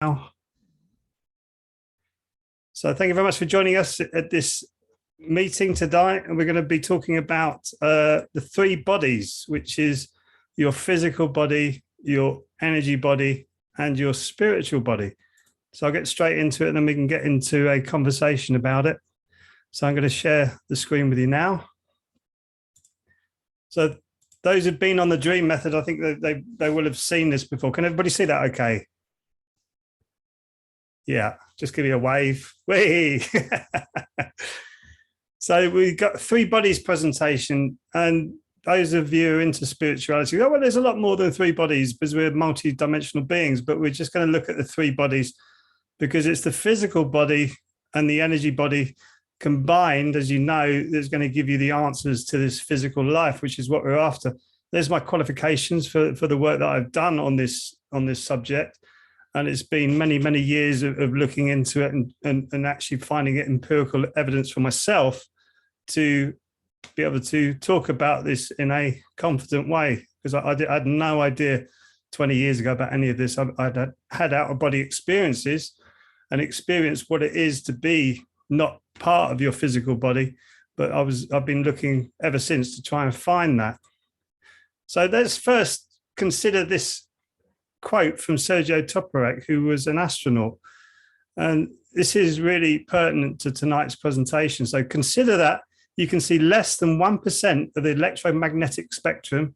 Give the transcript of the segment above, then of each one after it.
now. So thank you very much for joining us at this meeting today. And we're going to be talking about the three bodies, which is your physical body, your energy body, and your spiritual body. So I'll get straight into it and then we can get into a conversation about it. So I'm going to share the screen with you now. So those who've been on the dream method, I think that they will have seen this before. Can everybody see that okay? Yeah, just give you a wave. Whee! So we've got three bodies presentation, and those of you who are into spirituality, oh, well, there's a lot more than three bodies because we're multi-dimensional beings, but we're just going to look at the three bodies because it's the physical body and the energy body combined, as you know, that's going to give you the answers to this physical life, which is what we're after. There's my qualifications for the work that I've done on this subject. And it's been many, many years of looking into it and actually finding it empirical evidence for myself to be able to talk about this in a confident way. Because I had no idea 20 years ago about any of this. I'd had out-of-body experiences and experienced what it is to be not part of your physical body. But I've been looking ever since to try and find that. So let's first consider this quote from Sergei Toporek, who was an astronaut. And this is really pertinent to tonight's presentation. So consider that you can see less than 1% of the electromagnetic spectrum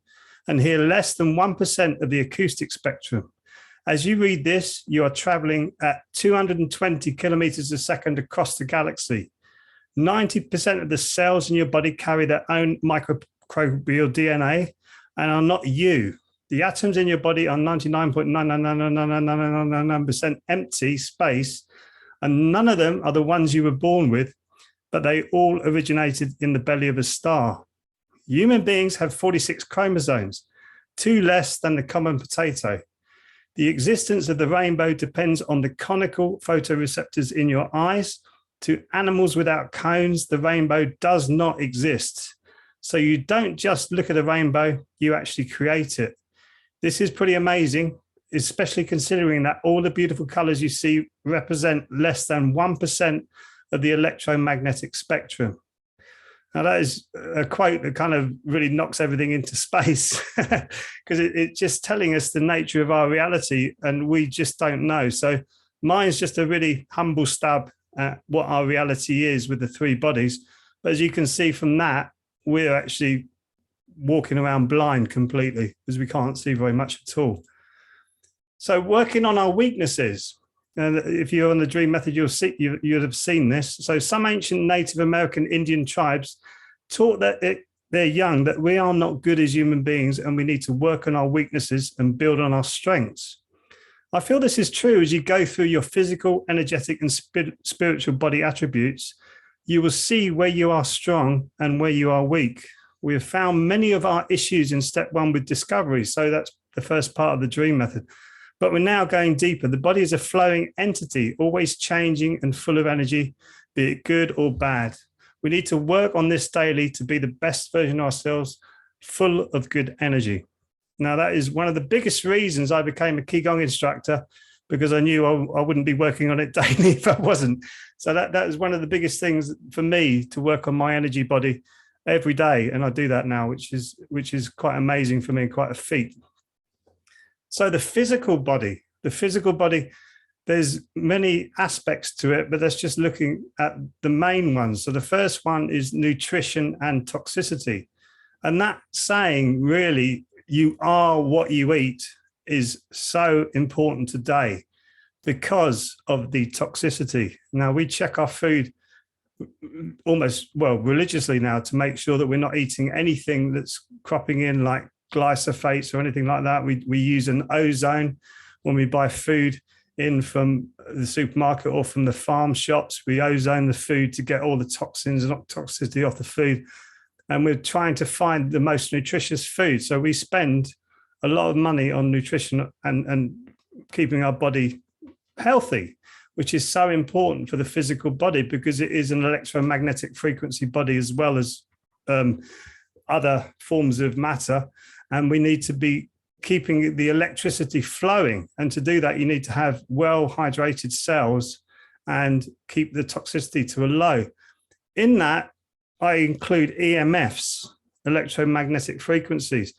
and hear less than 1% of the acoustic spectrum. As you read this, you are traveling at 220 kilometers a second across the galaxy. 90% of the cells in your body carry their own microbial DNA and are not you. The atoms in your body are 99.9999999% empty space, and none of them are the ones you were born with, but they all originated in the belly of a star. Human beings have 46 chromosomes, 2 less than the common potato. The existence of the rainbow depends on the conical photoreceptors in your eyes. To animals without cones, the rainbow does not exist. So you don't just look at a rainbow, you actually create it. This is pretty amazing, especially considering that all the beautiful colors you see represent less than 1% of the electromagnetic spectrum. Now, that is a quote that kind of really knocks everything into space because it's just telling us the nature of our reality and we just don't know. So mine's just a really humble stab at what our reality is with the three bodies. But as you can see from that, we're actually walking around blind completely because we can't see very much at all. So working on our weaknesses, and if you're on the dream method, you'd have seen this. So some ancient Native American Indian tribes taught that they're young, that we are not good as human beings and we need to work on our weaknesses and build on our strengths. I feel this is true as you go through your physical, energetic and spiritual body attributes. You will see where you are strong and where you are weak. We have found many of our issues in step one with discovery. So that's the first part of the dream method. But we're now going deeper. The body is a flowing entity, always changing and full of energy, be it good or bad. We need to work on this daily to be the best version of ourselves, full of good energy. Now, that is one of the biggest reasons I became a Ki Gong instructor, because I knew I wouldn't be working on it daily if I wasn't. So that is one of the biggest things for me, to work on my energy body every day, and I do that now, which is quite amazing for me, quite a feat. So the physical body, there's many aspects to it, but that's just looking at the main ones. So the first one is nutrition and toxicity, and that saying, really, you are what you eat, is so important today because of the toxicity. Now, we check our food almost, well, religiously now to make sure that we're not eating anything that's cropping in like glyphosates or anything like that. We use an ozone when we buy food in from the supermarket or from the farm shops. We ozone the food to get all the toxins and toxicity off the food. And we're trying to find the most nutritious food. So we spend a lot of money on nutrition and keeping our body healthy, which is so important for the physical body because it is an electromagnetic frequency body as well as other forms of matter. And we need to be keeping the electricity flowing. And to do that, you need to have well-hydrated cells and keep the toxicity to a low. In that, I include EMFs, electromagnetic frequencies.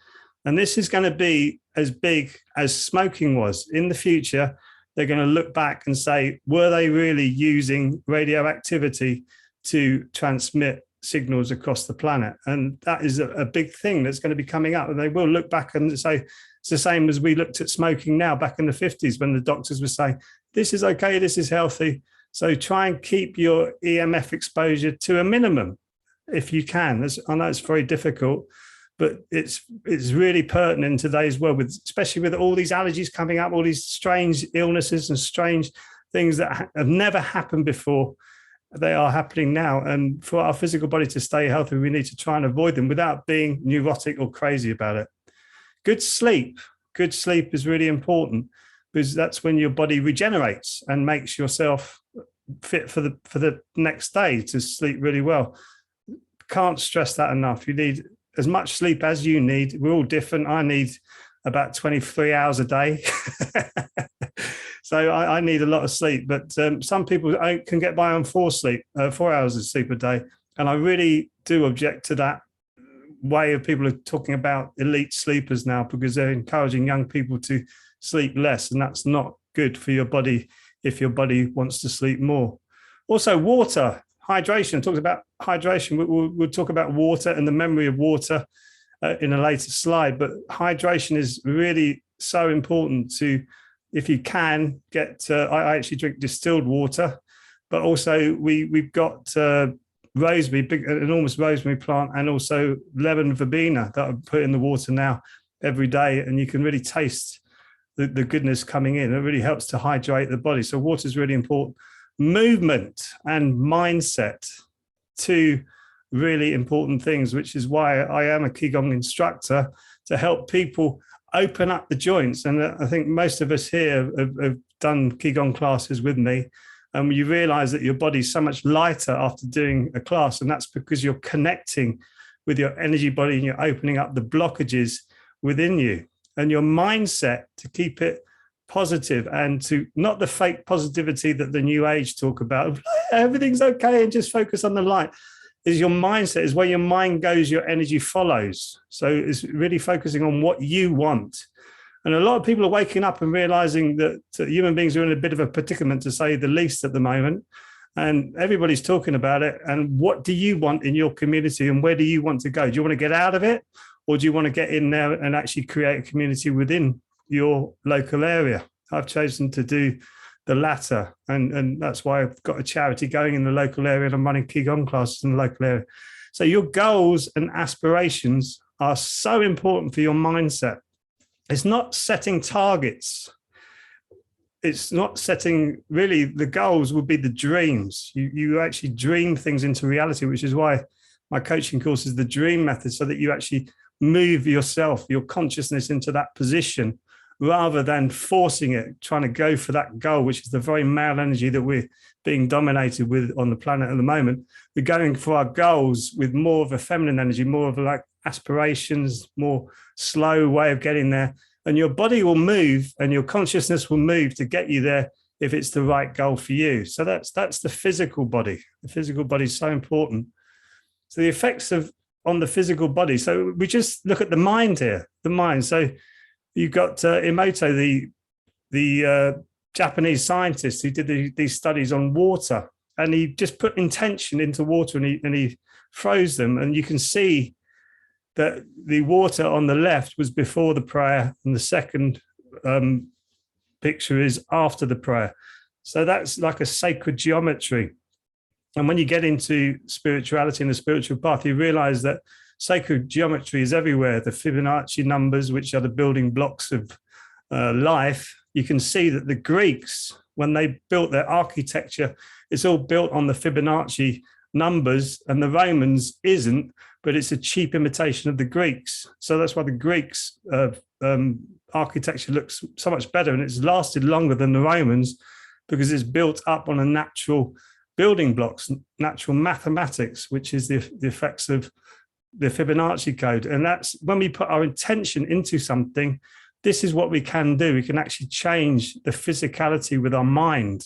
And this is going to be as big as smoking was. In the future, they're going to look back and say, were they really using radioactivity to transmit signals across the planet? And that is a big thing that's going to be coming up. And they will look back and say, it's the same as we looked at smoking now back in the 50s when the doctors were saying, this is okay, this is healthy. So try and keep your EMF exposure to a minimum if you can. I know it's very difficult, but it's really pertinent in today's world, especially with all these allergies coming up, all these strange illnesses and strange things that have never happened before. They are happening now. And for our physical body to stay healthy, we need to try and avoid them without being neurotic or crazy about it. Good sleep is really important, because that's when your body regenerates and makes yourself fit for the next day to sleep really well. Can't stress that enough. You need as much sleep as you need. We're all different. I need about 23 hours a day. So I need a lot of sleep, but some people can get by on 4 hours of sleep a day. And I really do object to that way of people are talking about elite sleepers now, because they're encouraging young people to sleep less. And that's not good for your body if your body wants to sleep more. Also, water, hydration. Talks about hydration. We'll talk about water and the memory of water in a later slide. But hydration is really so important to, if you can, get, I actually drink distilled water, but also we've got rosemary, big enormous rosemary plant, and also lemon verbena that I put in the water now every day, and you can really taste the goodness coming in. It really helps to hydrate the body. So water is really important. Movement and mindset, 2 really important things, which is why I am a Ki Gong instructor, to help people open up the joints. And I think most of us here have done Ki Gong classes with me, and you realize that your body's so much lighter after doing a class, and that's because you're connecting with your energy body and you're opening up the blockages within you. And your mindset, to keep it positive, and to not the fake positivity that the new age talk about, everything's okay and just focus on the light, is your mindset, is where your mind goes, your energy follows. So it's really focusing on what you want. And a lot of people are waking up and realizing that human beings are in a bit of a predicament, to say the least, at the moment. And everybody's talking about it. And what do you want in your community, and where do you want to go? Do you want to get out of it, or do you want to get in there and actually create a community within your local area? I've chosen to do the latter. And that's why I've got a charity going in the local area, and I'm running Ki Gong classes in the local area. So your goals and aspirations are so important for your mindset. It's not setting targets. It's not setting, really, the goals would be the dreams. You actually dream things into reality, which is why my coaching course is the dream method, so that you actually move yourself, your consciousness, into that position, rather than forcing it, trying to go for that goal, which is the very male energy that we're being dominated with on the planet at the moment. We're going for our goals with more of a feminine energy, more of like aspirations, more slow way of getting there. And your body will move and your consciousness will move to get you there if it's the right goal for you. So that's the physical body. The physical body is so important. So the effects on the physical body. So we just look at the mind here, the mind. So you've got Emoto, the Japanese scientist who did these studies on water, and he just put intention into water, and he froze them. And you can see that the water on the left was before the prayer, and the second picture is after the prayer. So that's like a sacred geometry. And when you get into spirituality and the spiritual path, you realize that sacred geometry is everywhere. The Fibonacci numbers, which are the building blocks of life, you can see that the Greeks, when they built their architecture, it's all built on the Fibonacci numbers, and the Romans isn't, but it's a cheap imitation of the Greeks. So that's why the Greeks architecture looks so much better, and it's lasted longer than the Romans, because it's built up on a natural building blocks, natural mathematics, which is the effects of the Fibonacci code. And that's when we put our intention into something, this is what we can do. We can actually change the physicality with our mind.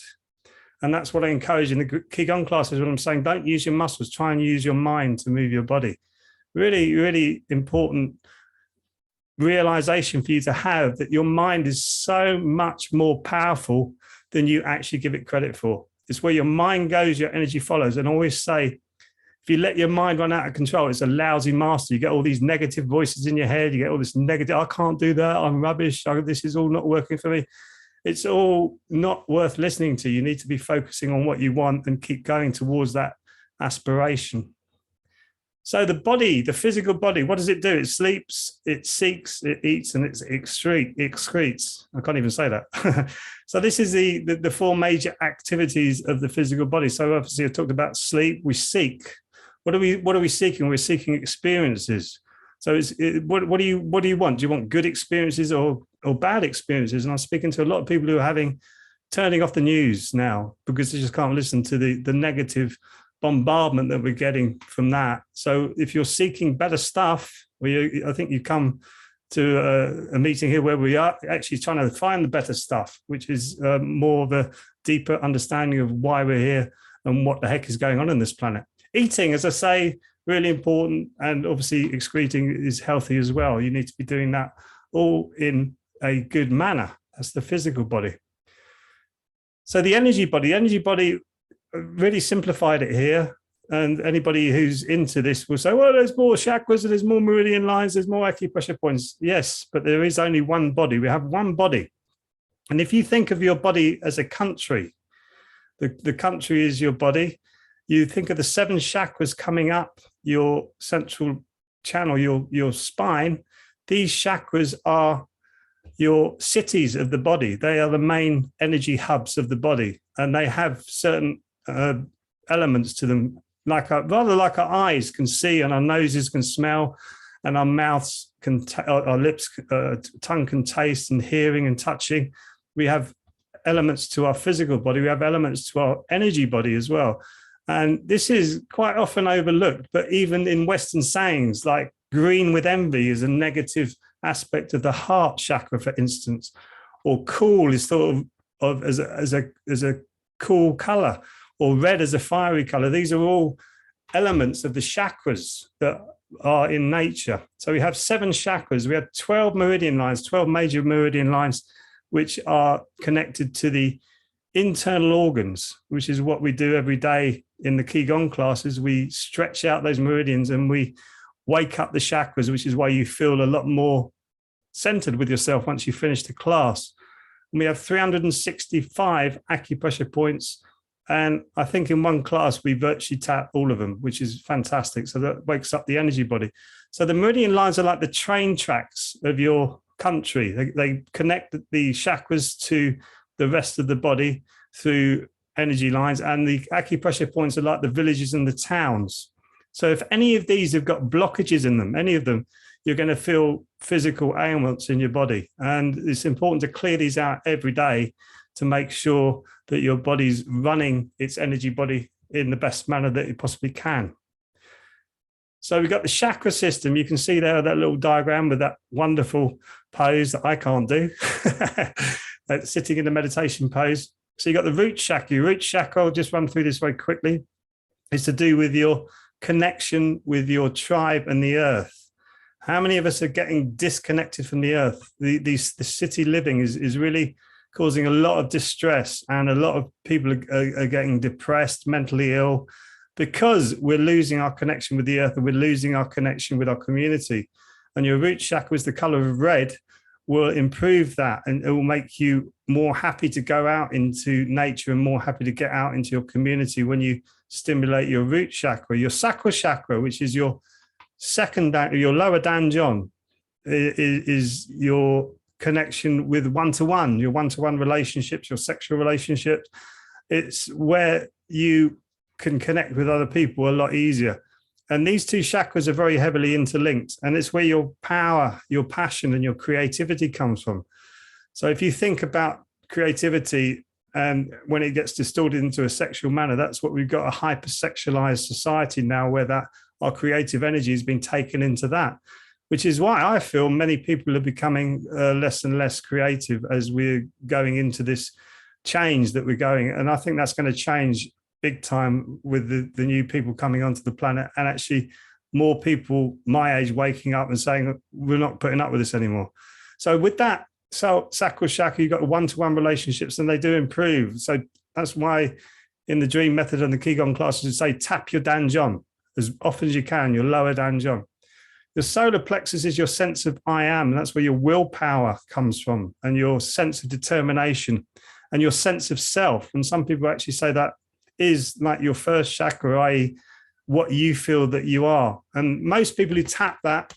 And that's what I encourage in the Ki Gong classes when I'm saying, don't use your muscles, try and use your mind to move your body. Really, really important realization for you to have, that your mind is so much more powerful than you actually give it credit for. It's where your mind goes, your energy follows. And I always say, if you let your mind run out of control, it's a lousy master. You get all these negative voices in your head. You get all this negative, I can't do that, I'm rubbish, this is all not working for me. It's all not worth listening to. You need to be focusing on what you want and keep going towards that aspiration. So the body, the physical body, what does it do? It sleeps, it seeks, it eats, and it excretes. I can't even say that. So this is the four major activities of the physical body. So obviously I talked about sleep. We seek. What are we seeking? We're seeking experiences. So what do you want? Do you want good experiences or bad experiences? And I'm speaking to a lot of people who are turning off the news now because they just can't listen to the negative bombardment that we're getting from that. So if you're seeking better stuff, I think you come to a meeting here where we are actually trying to find the better stuff, which is more of a deeper understanding of why we're here and what the heck is going on this planet. Eating, as I say, really important, and obviously excreting is healthy as well. You need to be doing that all in a good manner. That's the physical body. So the energy body really simplified it here. And anybody who's into this will say, well, there's more chakras and there's more meridian lines, there's more acupressure points. Yes, but there is only one body. We have one body. And if you think of your body as a country, the country is your body. You think of the 7 chakras coming up your central channel, your spine. These chakras are your cities of the body. They are the main energy hubs of the body, and they have certain elements to them, rather like our eyes can see and our noses can smell and our mouths can, our lips, tongue can taste, and hearing and touching. We have elements to our physical body. We have elements to our energy body as well. And this is quite often overlooked, but even in Western sayings, like green with envy is a negative aspect of the heart chakra, for instance, or cool is thought of as a cool color, or red as a fiery color. These are all elements of the chakras that are in nature. So we have 7 chakras. We have 12 meridian lines, 12 major meridian lines, which are connected to the internal organs, which is what we do every day in the Ki Gong classes. We stretch out those meridians and we wake up the chakras, which is why you feel a lot more centered with yourself once you finish the class. And we have 365 acupressure points. And I think in one class, we virtually tap all of them, which is fantastic. So that wakes up the energy body. So the meridian lines are like the train tracks of your country. They connect the chakras to the rest of the body through energy lines, and the acupressure points are like the villages and the towns. So if any of these have got blockages in them, any of them, you're going to feel physical ailments in your body. And it's important to clear these out every day to make sure that your body's running its energy body in the best manner that it possibly can. So we've got the chakra system. You can see there that little diagram with that wonderful pose that I can't do, sitting in a meditation pose. So you've got the root chakra. Your root chakra, I'll just run through this very quickly, is to do with your connection with your tribe and the earth. How many of us are getting disconnected from the earth? The city living is really causing a lot of distress, and a lot of people are getting depressed, mentally ill, because we're losing our connection with the earth and we're losing our connection with our community. And your root chakra is the color of red, will improve that, and it will make you more happy to go out into nature and more happy to get out into your community when you stimulate your root chakra. Your sacral chakra, which is your your lower danjon, is your connection with one-to-one, your one-to-one relationships, your sexual relationships. It's where you can connect with other people a lot easier. And these 2 chakras are very heavily interlinked, and it's where your power, your passion, and your creativity comes from. So if you think about creativity, and when it gets distorted into a sexual manner, that's what we've got, a hypersexualized society now, where that our creative energy has been taken into that. which is why I feel many people are becoming less and less creative as we're going into this change that we're going. And I think that's going to change big time with the new people coming onto the planet, and actually more people my age waking up and saying, we're not putting up with this anymore. So with that, Sakura Chakra, you've got one-to-one relationships, and they do improve. So that's why in the dream method and the Ki Gong classes, you say tap your danjon as often as you can, your lower danjon. The solar plexus is your sense of I am, and that's where your willpower comes from, and your sense of determination and your sense of self. And some people actually say that is like your first chakra, i.e., what you feel that you are. And most people who tap that,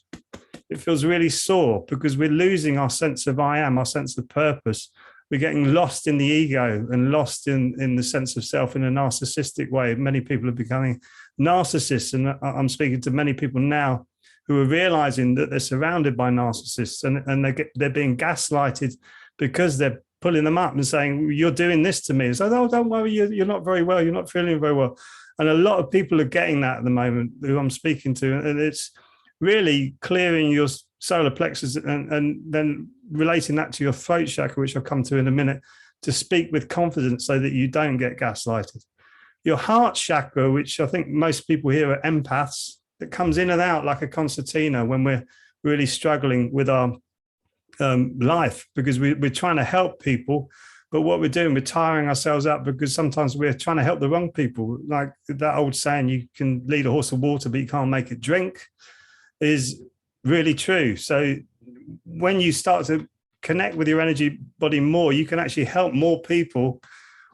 it feels really sore because we're losing our sense of I am, our sense of purpose. We're getting lost in the ego and lost in the sense of self in a narcissistic way. Many people are becoming narcissists. And I'm speaking to many people now who are realizing that they're surrounded by narcissists, and they're being gaslighted because they're pulling them up and saying, you're doing this to me. So, oh, don't worry, you're not very well. You're not feeling very well. And a lot of people are getting that at the moment who I'm speaking to. And it's really clearing your solar plexus and then relating that to your throat chakra, which I'll come to in a minute, to speak with confidence so that you don't get gaslighted. Your heart chakra, which I think most people here are empaths, that comes in and out like a concertina when we're really struggling with our life, because we're trying to help people. But what we're doing, we're tiring ourselves out because sometimes we're trying to help the wrong people. Like that old saying, you can lead a horse to water, but you can't make it drink, is really true. So when you start to connect with your energy body more, you can actually help more people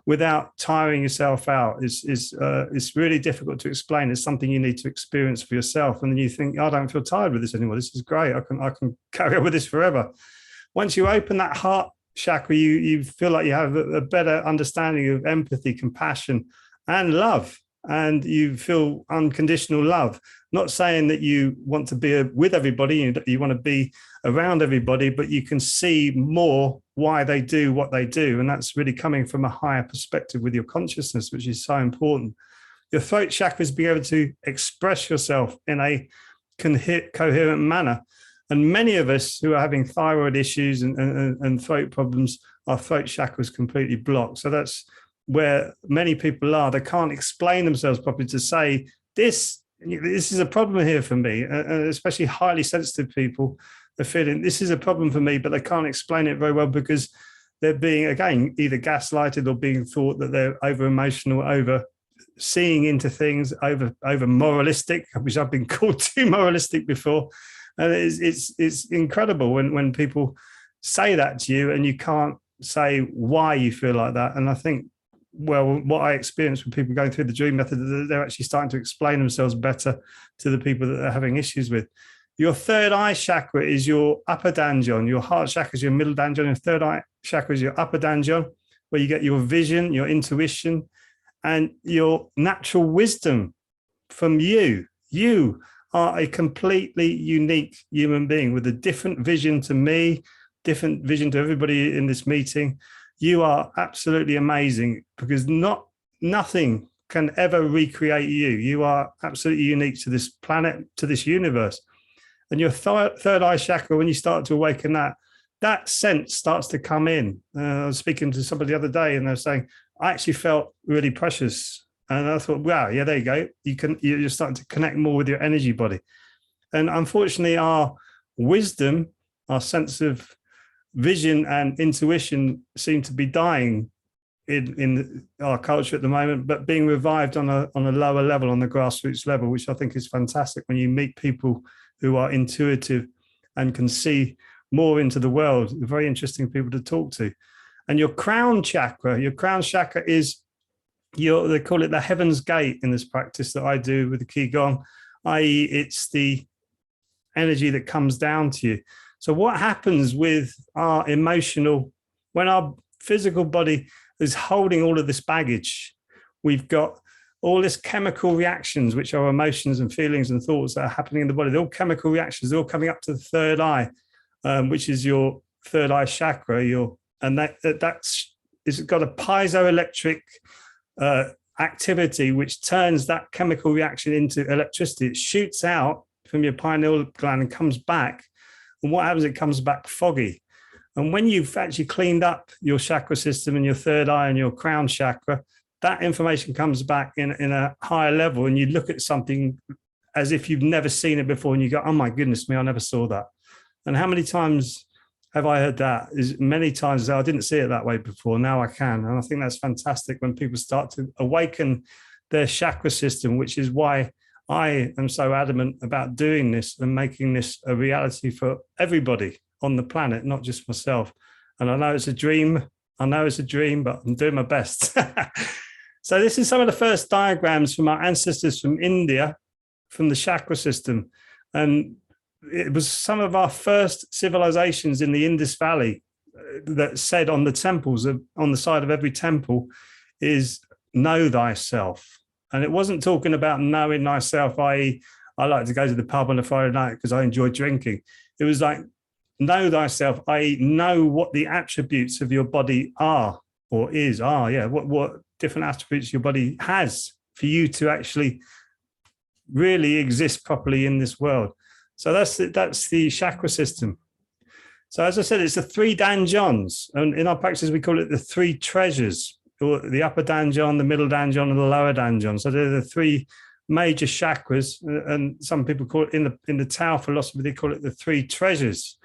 without tiring yourself out. It's really difficult to explain. It's something you need to experience for yourself. And then you think, I don't feel tired with this anymore. This is great. I can carry on with this forever. Once you open that heart chakra, you feel like you have a better understanding of empathy, compassion, and love. And you feel unconditional love. Not saying that you want to be with everybody, you want to be around everybody, but you can see more why they do what they do. And that's really coming from a higher perspective with your consciousness, which is so important. Your throat chakra is being able to express yourself in a coherent manner. And many of us who are having thyroid issues and throat problems, our throat chakra is completely blocked. So that's where many people are. They can't explain themselves properly to say, this is a problem here for me, especially highly sensitive people. They're feeling this is a problem for me, but they can't explain it very well because they're being, again, either gaslighted or being thought that they're over emotional, over seeing into things, over moralistic, which I've been called too moralistic before. And it's incredible when people say that to you and you can't say why you feel like that. And I think, well, what I experience with people going through the dream method, they're actually starting to explain themselves better to the people that they're having issues with. Your third eye chakra is your upper danjon. Your heart chakra is your middle danjon. Your third eye chakra is your upper danjon, where you get your vision, your intuition, and your natural wisdom from you. You are a completely unique human being with a different vision to me, different vision to everybody in this meeting. You are absolutely amazing because nothing can ever recreate you. You are absolutely unique to this planet, to this universe. And your third eye chakra, when you start to awaken that sense starts to come in. I was speaking to somebody the other day and they're saying, I actually felt really precious. And I thought, wow, yeah, there you go. You're starting to connect more with your energy body. And unfortunately, our wisdom, our sense of vision and intuition seem to be dying in our culture at the moment, but being revived on a lower level, on the grassroots level, which I think is fantastic when you meet people who are intuitive and can see more into the world. Very interesting people to talk to. And your crown chakra is they call it the heaven's gate in this practice that I do with the Ki Gong, i.e. it's the energy that comes down to you. So what happens with our emotional, when our physical body is holding all of this baggage, we've got all this chemical reactions, which are emotions and feelings and thoughts that are happening in the body. They're all chemical reactions. They're all coming up to the third eye, which is your third eye chakra. It's got a piezoelectric activity which turns that chemical reaction into electricity. It shoots out from your pineal gland and comes back. And what happens? It comes back foggy. And when you've actually cleaned up your chakra system and your third eye and your crown chakra, that information comes back in a higher level, and you look at something as if you've never seen it before, and you go, oh my goodness me, I never saw that. And how many times have I heard that? Is many times I didn't see it that way before, now I can. And I think that's fantastic when people start to awaken their chakra system, which is why I am so adamant about doing this and making this a reality for everybody on the planet, not just myself. And I know it's a dream. I know it's a dream, but I'm doing my best. So this is some of the first diagrams from our ancestors from India, from the chakra system. And it was some of our first civilizations in the Indus Valley that said on the temples, on the side of every temple, is know thyself. And it wasn't talking about knowing thyself, i.e., I like to go to the pub on a Friday night because I enjoy drinking. It was like, know thyself, i.e., know what the attributes of your body are or is, what different attributes your body has for you to actually really exist properly in this world. So that's the chakra system. So as I said, it's the three danjons. And in our practice, we call it the three treasures, or the upper danjon, the middle danjon, and the lower danjon. So they're the three major chakras. And some people call it, in the Tao philosophy, they call it the three treasures.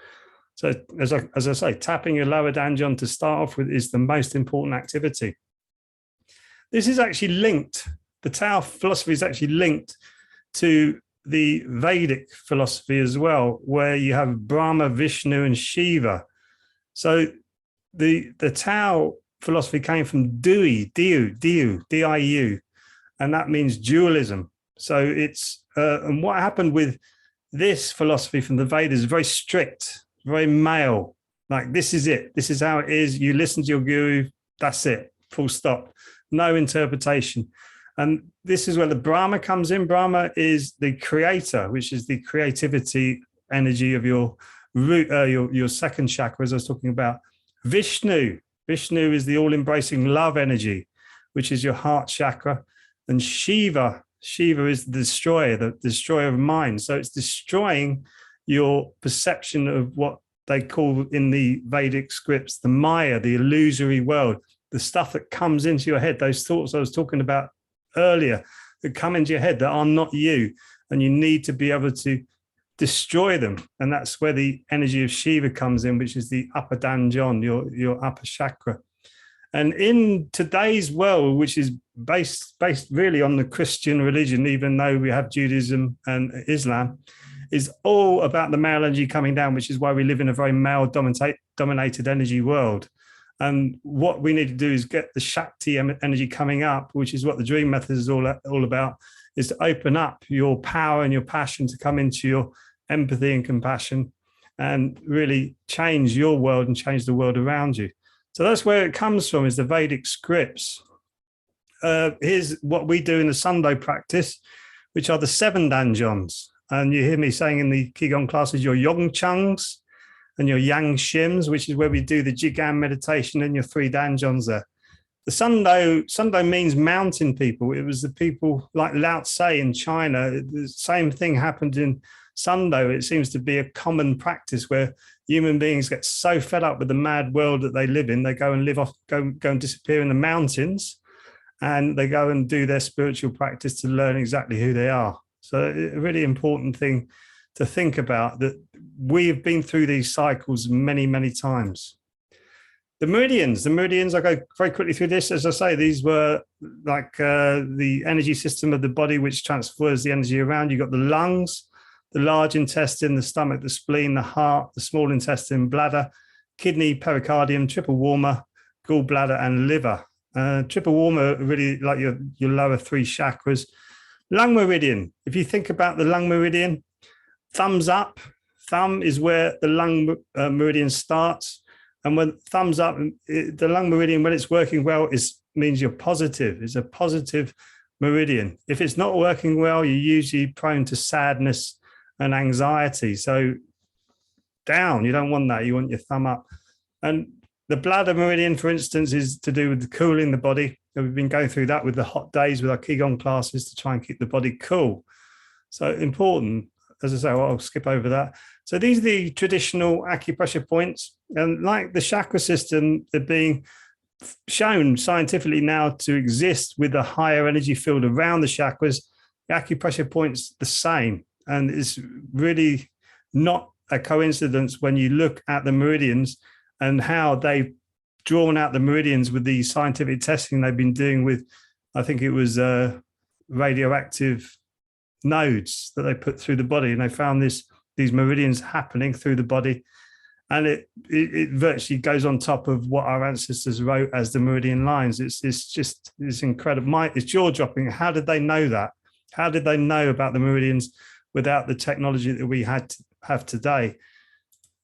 So as I say, tapping your lower danjon to start off with is the most important activity. This is actually linked. The Tao philosophy is actually linked to the Vedic philosophy as well, where you have Brahma, Vishnu, and Shiva. So the Tao philosophy came from Diu, D-I-U, and that means dualism. So it's, and what happened with this philosophy from the Vedas is very strict, very male. Like, this is it. This is how it is. You listen to your guru. That's it. Full stop. No interpretation. And this is where the Brahma comes in. Brahma is the creator, which is the creativity energy of your root, your second chakra, as I was talking about. Vishnu is the all-embracing love energy, which is your heart chakra. And Shiva is the destroyer of mind. So it's destroying your perception of what they call in the Vedic scripts, the Maya, the illusory world, the stuff that comes into your head, those thoughts I was talking about earlier that come into your head that are not you, and you need to be able to destroy them. And that's where the energy of Shiva comes in, which is the upper danjon, your upper chakra. And in today's world, which is based really on the Christian religion, even though we have Judaism and Islam, is all about the male energy coming down, which is why we live in a very male dominated energy world. And what we need to do is get the Shakti energy coming up, which is what the dream method is all about, is to open up your power and your passion to come into your empathy and compassion and really change your world and change the world around you. So that's where it comes from, is the Vedic scripts. Here's what we do in the Sunday practice, which are the 7 danjons. And you hear me saying in the Ki Gong classes, your Yongchungs and your Yang Shims, which is where we do the Jigan meditation and your 3 danjons there. The Sunday means mountain people. It was the people like Lao Tse in China. The same thing happened in Sunday. It seems to be a common practice where human beings get so fed up with the mad world that they live in, they go and go and disappear in the mountains, and they go and do their spiritual practice to learn exactly who they are. So a really important thing to think about, that we have been through these cycles many, many times. The meridians, I go very quickly through this. As I say, these were like the energy system of the body, which transfers the energy around. You've got the lungs, the large intestine, the stomach, the spleen, the heart, the small intestine, bladder, kidney, pericardium, triple warmer, gallbladder, and liver. Triple warmer, really like your lower 3 chakras. Lung meridian. If you think about the lung meridian, thumbs up. Thumb is where the lung meridian starts. And when thumbs up, the lung meridian, when it's working well, means you're positive. It's a positive meridian. If it's not working well, you're usually prone to sadness and anxiety. So down, you don't want that. You want your thumb up. And the bladder meridian, for instance, is to do with cooling the body. And we've been going through that with the hot days with our Ki Gong classes to try and keep the body cool. So important. as I say, I'll skip over that. So these are the traditional acupressure points. And like the chakra system, they're being shown scientifically now to exist with a higher energy field around the chakras. The acupressure point's the same. And it's really not a coincidence when you look at the meridians and how they've drawn out the meridians with the scientific testing they've been doing with, I think it was radioactive nodes that they put through the body. And they found these meridians happening through the body. And it virtually goes on top of what our ancestors wrote as the meridian lines. It's incredible. It's jaw dropping. How did they know that? How did they know about the meridians without the technology that we have today?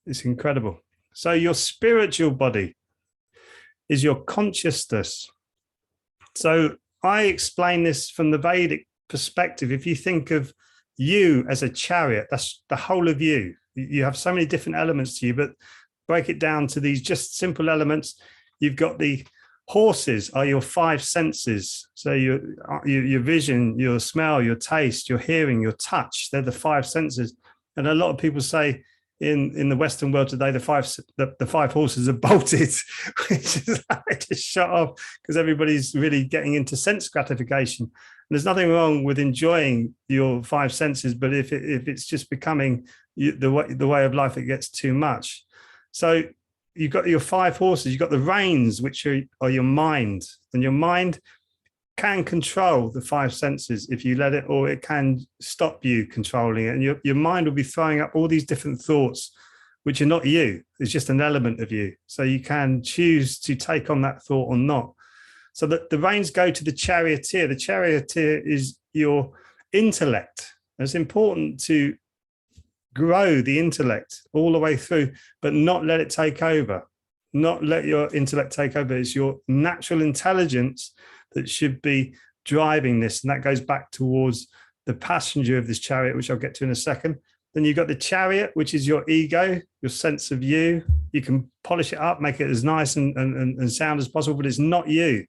It's incredible. So your spiritual body is your consciousness. So I explain this from the Vedic perspective. If you think of you as a chariot, that's the whole of you. You have so many different elements to you, but break it down to these just simple elements. You've got the horses are your five senses. So your vision, your smell, your taste, your hearing, your touch, they're the five senses. And a lot of people say in the Western world today, the five horses are bolted, which is just shut off because everybody's really getting into sense gratification. And there's nothing wrong with enjoying your five senses, but if it's just becoming the way of life, it gets too much. So you've got your five horses, you've got the reins, which are your mind, and your mind can control the five senses if you let it, or it can stop you controlling it. And your mind will be throwing up all these different thoughts, which are not you. It's just an element of you. So you can choose to take on that thought or not. So that the reins go to the charioteer. The charioteer is your intellect. It's important to grow the intellect all the way through, but not let it take over. Not let your intellect take over. It's your natural intelligence that should be driving this. And that goes back towards the passenger of this chariot, which I'll get to in a second. Then you've got the chariot, which is your ego, your sense of you. You can polish it up, make it as nice and sound as possible, but it's not you.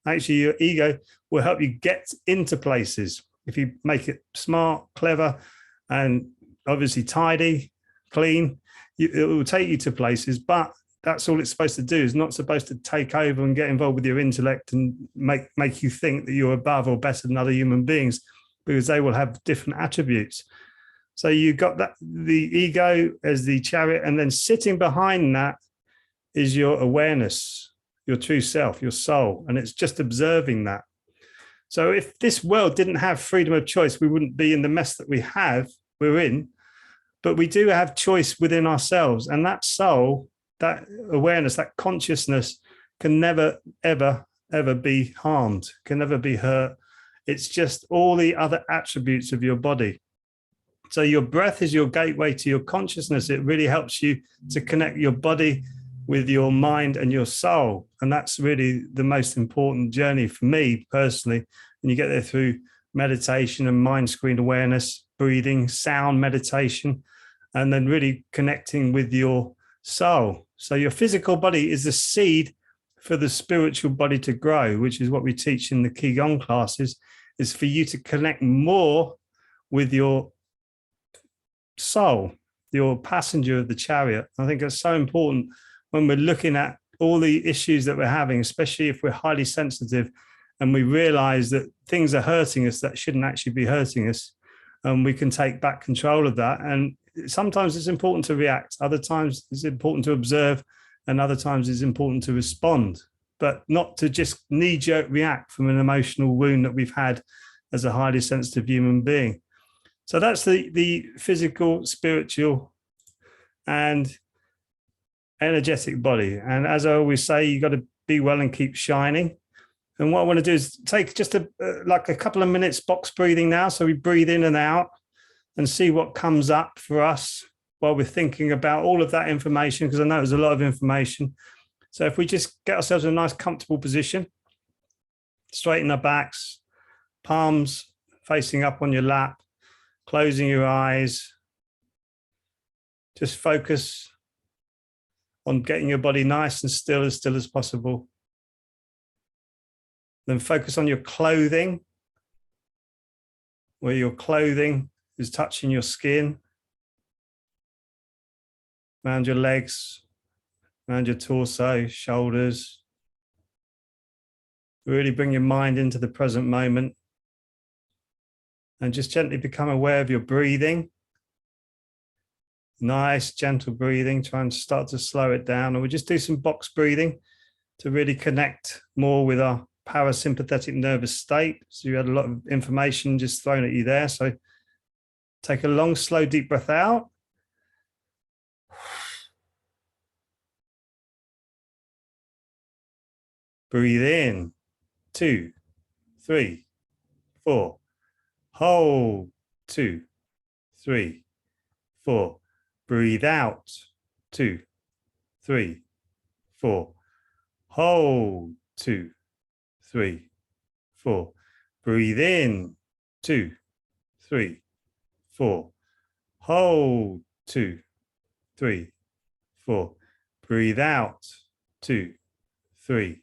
Actually, your ego will help you get into places. If you make it smart, clever, and obviously tidy, clean, it will take you to places, but that's all it's supposed to do. It's not supposed to take over and get involved with your intellect and make you think that you're above or better than other human beings, because they will have different attributes. So you've got the ego as the chariot, and then sitting behind that is your awareness, your true self, your soul, and it's just observing that. So if this world didn't have freedom of choice, we wouldn't be in the mess that we're in, but we do have choice within ourselves, and that soul, that awareness, that consciousness can never, ever, ever be harmed, can never be hurt. It's just all the other attributes of your body. So your breath is your gateway to your consciousness. It really helps you to connect your body with your mind and your soul. And that's really the most important journey for me personally. And you get there through meditation and mind screen awareness, breathing, sound meditation, and then really connecting with your soul. So your physical body is the seed for the spiritual body to grow, which is what we teach in the Ki Gong classes, is for you to connect more with your soul, your passenger of the chariot. I think it's so important when we're looking at all the issues that we're having, especially if we're highly sensitive and we realize that things are hurting us that shouldn't actually be hurting us. And we can take back control of that. And sometimes it's important to react. Other times it's important to observe. And other times it's important to respond, but not to just knee-jerk react from an emotional wound that we've had as a highly sensitive human being. So that's the physical, spiritual, and energetic body. And as I always say, you got to be well and keep shining. And what I want to do is take just like a couple of minutes box breathing now. So we breathe in and out and see what comes up for us while we're thinking about all of that information, because I know there's a lot of information. So if we just get ourselves in a nice, comfortable position, straighten our backs, palms facing up on your lap, closing your eyes, just focus on getting your body nice and still as possible. Then focus on your clothing, where your clothing is touching your skin, around your legs, around your torso, shoulders. Really bring your mind into the present moment and just gently become aware of your breathing. Nice, gentle breathing. Try and start to slow it down. And we'll just do some box breathing to really connect more with our parasympathetic nervous state. So you had a lot of information just thrown at you there. So take a long, slow, deep breath out. Breathe in, 2, 3, 4. Hold, 2, 3, 4. Breathe out, 2, 3, 4. Hold, 2, 3, 4. Breathe in, 2, 3, 4. Hold, 2, 3, 4. Breathe out, 2, 3,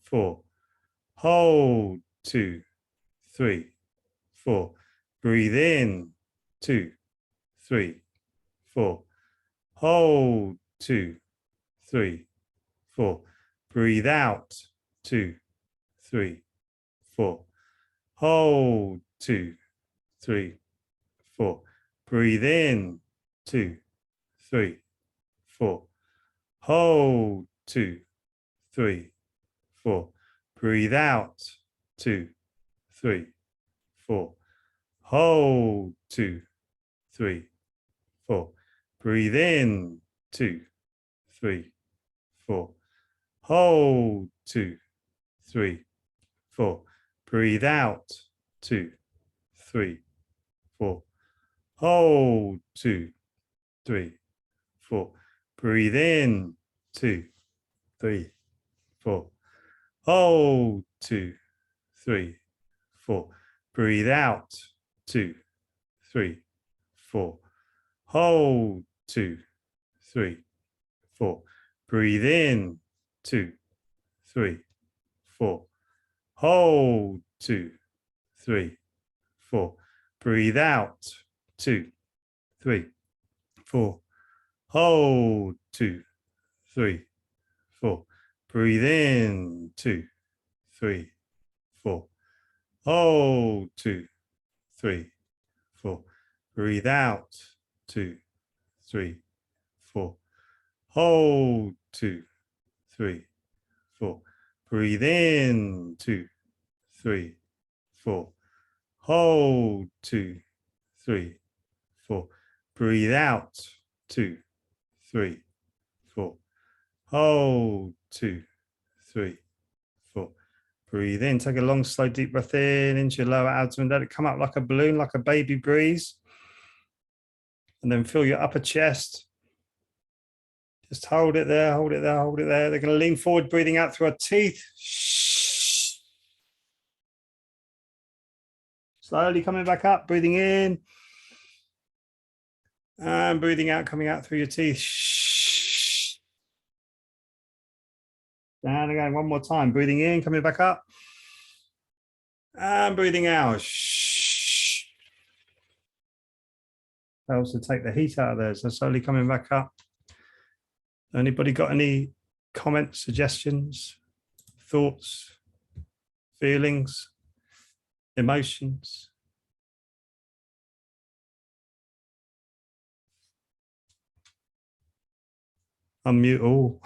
4. Hold, 2, 3, 4. Breathe in, 2, 3, 4. Hold, 2, 3, 4. Breathe out, 2, 3, 4. Hold, 2, 3, 4. Breathe in, 2, 3, 4. Hold, 2, 3, 4. Breathe out, 2, 3, 4. Hold, 2, 3, 4. Breathe in, 2, 3, 4. Hold, 2, 3, 4. Breathe out, 2, 3, 4. Hold, 2, 3, 4. Breathe in, 2, 3, 4. Hold, 2, 3, 4. Breathe out, 2, 3, 4. Hold, 2, 3, 4. Breathe in, 2, 3, 4. Hold, 2, 3, 4. Breathe out, 2, 3, 4. Hold, 2, 3, 4. Breathe in, 2, 3, 4. Hold, 2, 3, 4. Breathe out, 2, 3, 4. Hold, 2, 3, 4. Breathe in, 2, 3, 4. Hold, 2, 3, 4. Breathe out, 2, 3, 4. Hold, 2, 3, 4. Breathe in. Take a long, slow, deep breath in into your lower abdomen. Let it come up like a balloon, like a baby breeze. And then fill your upper chest. Just hold it there, hold it there, hold it there. They're going to lean forward, breathing out through our teeth. Slowly coming back up, breathing in. And breathing out, coming out through your teeth. Down again, one more time. Breathing in, coming back up. And breathing out. Helps to take the heat out of there. So slowly coming back up. Anybody got any comments, suggestions, thoughts, feelings, emotions? Unmute all.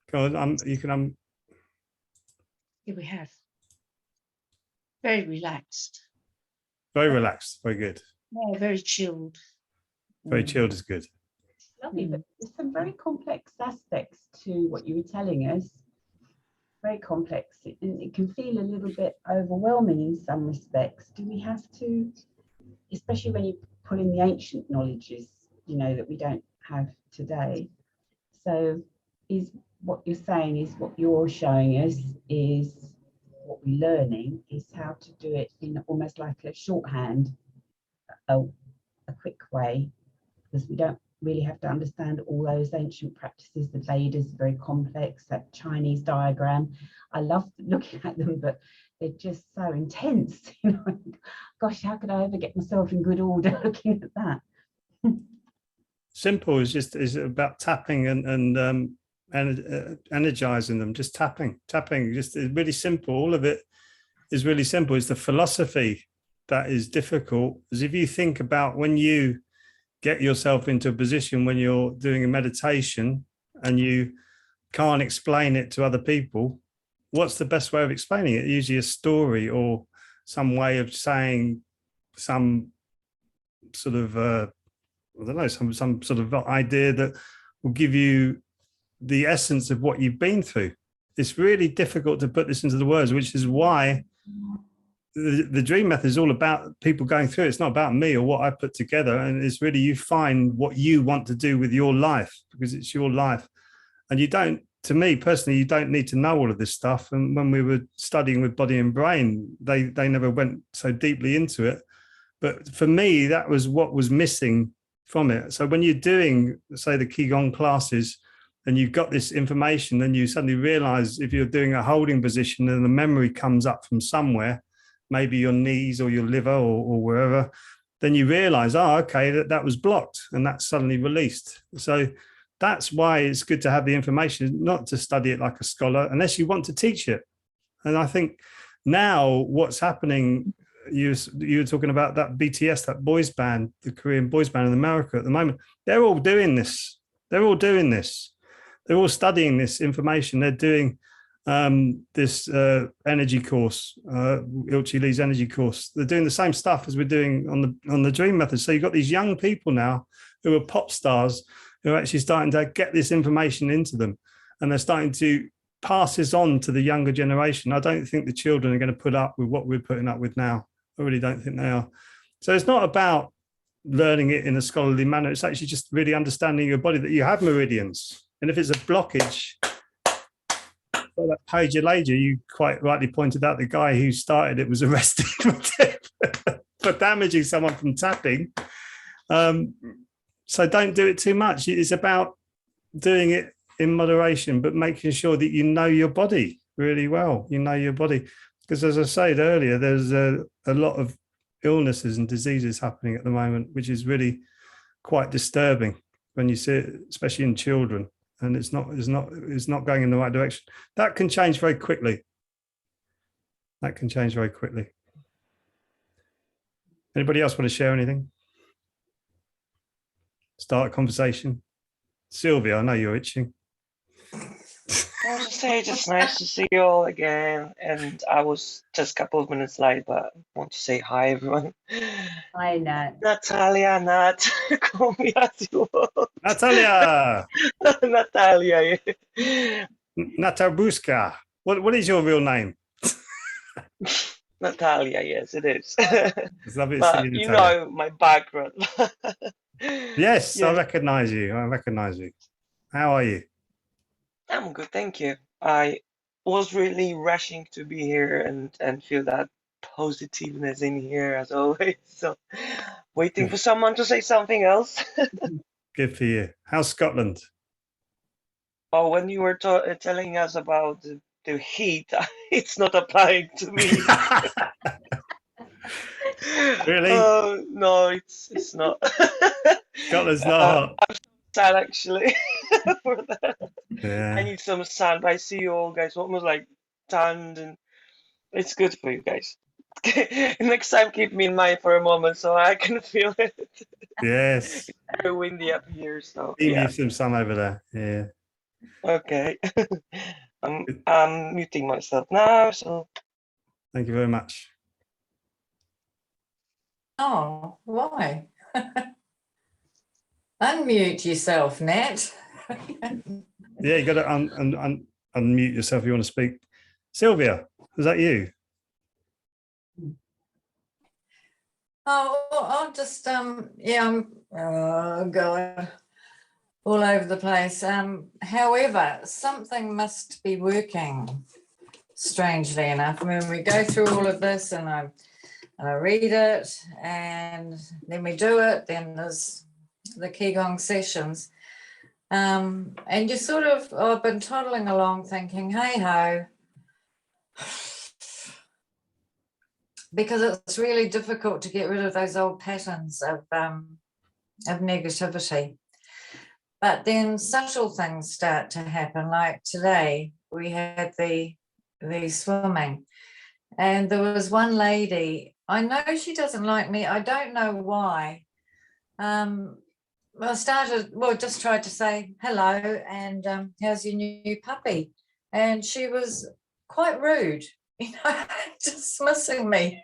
Go on, you can Here we have. Very relaxed. Very relaxed, very good. Yeah, very chilled. Very chilled is good. Lovely, but there's some very complex aspects to what you were telling us. Very complex, and it can feel a little bit overwhelming in some respects. Do we have to, especially when you pull in the ancient knowledges, you know, that we don't have today? So is what you're saying, is what you're showing us, is what we're learning, is how to do it in almost like a shorthand, a quick way, because we don't really have to understand all those ancient practices. The Vedas are very complex, that Chinese diagram. I love looking at them, but they're just so intense. You know, gosh, how could I ever get myself in good order looking at that? Simple is about tapping and energizing them, just tapping, just really simple. All of it is really simple. It's the philosophy that is difficult. As if you think about when you get yourself into a position when you're doing a meditation and you can't explain it to other people, what's the best way of explaining it? Usually a story or some way of saying some sort of I don't know, some sort of idea that will give you the essence of what you've been through. It's really difficult to put this into the words, which is why the dream method is all about people going through it. It's not about me or what I put together. And it's really, you find what you want to do with your life, because it's your life. And you don't, to me personally, you don't need to know all of this stuff. And when we were studying with body and brain, they never went so deeply into it. But for me, that was what was missing from it. So when you're doing, say, the Ki Gong classes, and you've got this information, then you suddenly realize if you're doing a holding position and the memory comes up from somewhere, maybe your knees or your liver or wherever, then you realize, oh, okay, that was blocked, and that's suddenly released. So that's why it's good to have the information, not to study it like a scholar, unless you want to teach it. And I think now what's happening, you were talking about that BTS, that boys band, the Korean boys band in America at the moment, they're all doing this. They're all studying this information. They're doing this energy course, Ilchi Lee's energy course. They're doing the same stuff as we're doing on the dream method. So you've got these young people now who are pop stars who are actually starting to get this information into them, and they're starting to pass this on to the younger generation. I don't think the children are going to put up with what we're putting up with now. I really don't think they are. So it's not about learning it in a scholarly manner. It's actually just really understanding your body, that you have meridians. And if it's a blockage, well, that page later, you quite rightly pointed out the guy who started it was arrested for damaging someone from tapping. So don't do it too much. It's about doing it in moderation, but making sure that you know your body really well. You know your body. Because as I said earlier, there's a lot of illnesses and diseases happening at the moment, which is really quite disturbing when you see it, especially in children. And it's not going in the right direction. That can change very quickly. Anybody else want to share anything? Start a conversation. Sylvia, I know you're itching. I want to say it's nice to see you all again, and I was just a couple of minutes late, but I want to say hi, everyone. Hi, Nat. Natalia, Nat, call me as you want. Natalia! Natalia, yeah. Natabuska. What is your real name? Natalia, yes, it is. It's lovely to see But you, you Natalia. know my background. Yes, Yes. I recognize you. How are you? I'm good, thank you. I was really rushing to be here and feel that positiveness in here as always. So waiting for someone to say something else. Good for you. How's Scotland? Oh, when you were telling us about the heat, it's not applying to me. Really? No, it's not. Scotland's not hot. I'm sad actually for that. I Yeah. need some sun, but I see you all guys almost like tanned, and it's good for you guys. Next time, keep me in mind for a moment so I can feel it. Yes. Very windy up here, so Leave yeah. you some sun over there. Yeah. Okay. I'm muting myself now, so Thank you very much. Oh, why? Unmute yourself, Nat. Yeah, you got to unmute yourself if you want to speak. Sylvia, is that you? Oh, I'll just yeah, I'm going all over the place. However, something must be working, strangely enough. I mean, we go through all of this and I read it, and then we do it, then there's the Ki Gong sessions. And you sort of, I've been toddling along thinking, hey ho, because it's really difficult to get rid of those old patterns of negativity. But then subtle things start to happen. Like today, we had the swimming, and there was one lady. I know she doesn't like me. I don't know why. I just tried to say hello and how's your new puppy? And she was quite rude, dismissing me.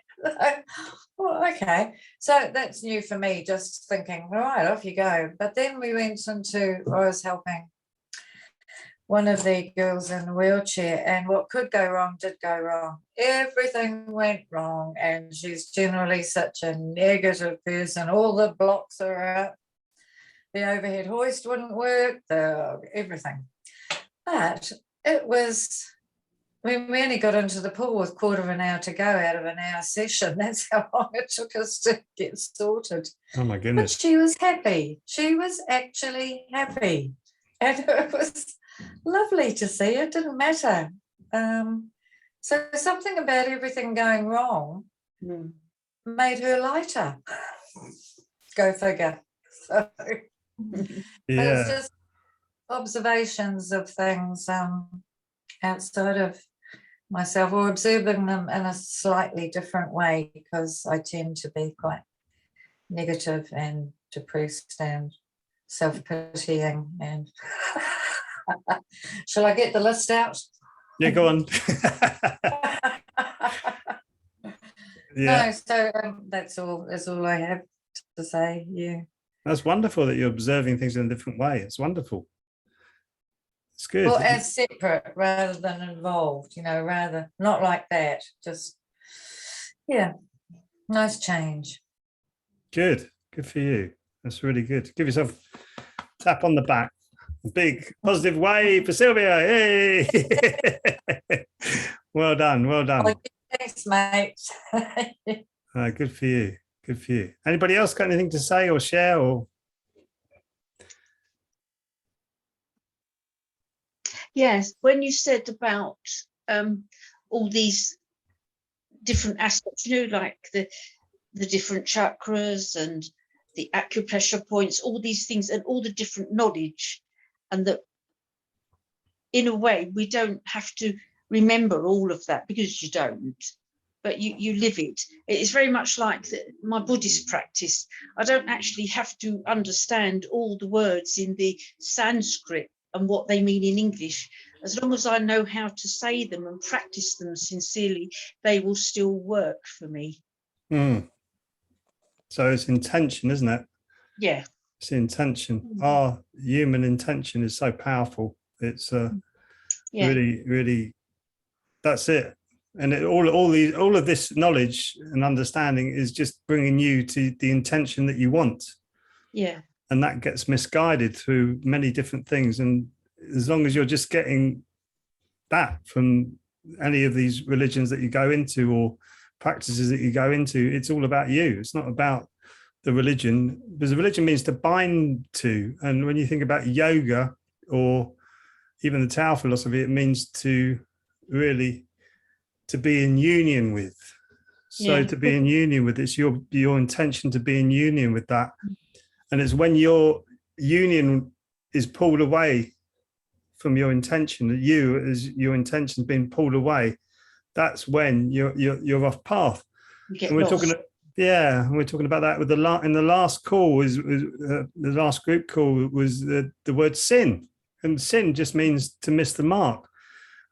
Well, okay, so that's new for me, just thinking, all right, off you go. But then we went into, I was helping one of the girls in a wheelchair, and what could go wrong did go wrong. Everything went wrong, and she's generally such a negative person. All the blocks are up, the overhead hoist wouldn't work, everything. But it was, we only got into the pool with a quarter of an hour to go out of an hour session. That's how long it took us to get sorted. Oh my But goodness. she was happy. She was actually happy. And it was lovely to see. It didn't matter. So something about everything going wrong made her lighter. Go figure. So it's just observations of things outside of myself, or observing them in a slightly different way, because I tend to be quite negative and depressed and self-pitying. And shall I get the list out? Yeah, go on. Yeah, No, so that's all I have to say. Yeah. that's wonderful that you're observing things in a different way. It's wonderful. It's good. Well, as separate rather than involved, rather not like that. Just, yeah, nice change. Good for you. That's really good. Give yourself a tap on the back. A big positive wave for Sylvia. Hey. Well done. Oh, thanks, mate. Good for you. Good for you. Anybody else got anything to say or share? Or Yes, when you said about all these different aspects, like the different chakras and the acupressure points, all these things and all the different knowledge, and that in a way we don't have to remember all of that because you don't, but you live it. It's very much like my Buddhist practice. I don't actually have to understand all the words in the Sanskrit and what they mean in English. As long as I know how to say them and practice them sincerely, they will still work for me. So it's intention, isn't it? Yeah. It's the intention. Our human intention is so powerful. It's really, really, that's it. And all of this knowledge and understanding is just bringing you to the intention that you want. Yeah. And that gets misguided through many different things. And as long as you're just getting that from any of these religions that you go into or practices that you go into, it's all about you. It's not about the religion, because the religion means to bind to. And when you think about yoga or even the Tao philosophy, it means to really to be in union with. So to be in union with, it's your intention to be in union with that. And it's when your union is pulled away from your intention, that your intention's been pulled away, that's when you're off path. And we're talking about that with in the last call the last group call was the word sin, and sin just means to miss the mark.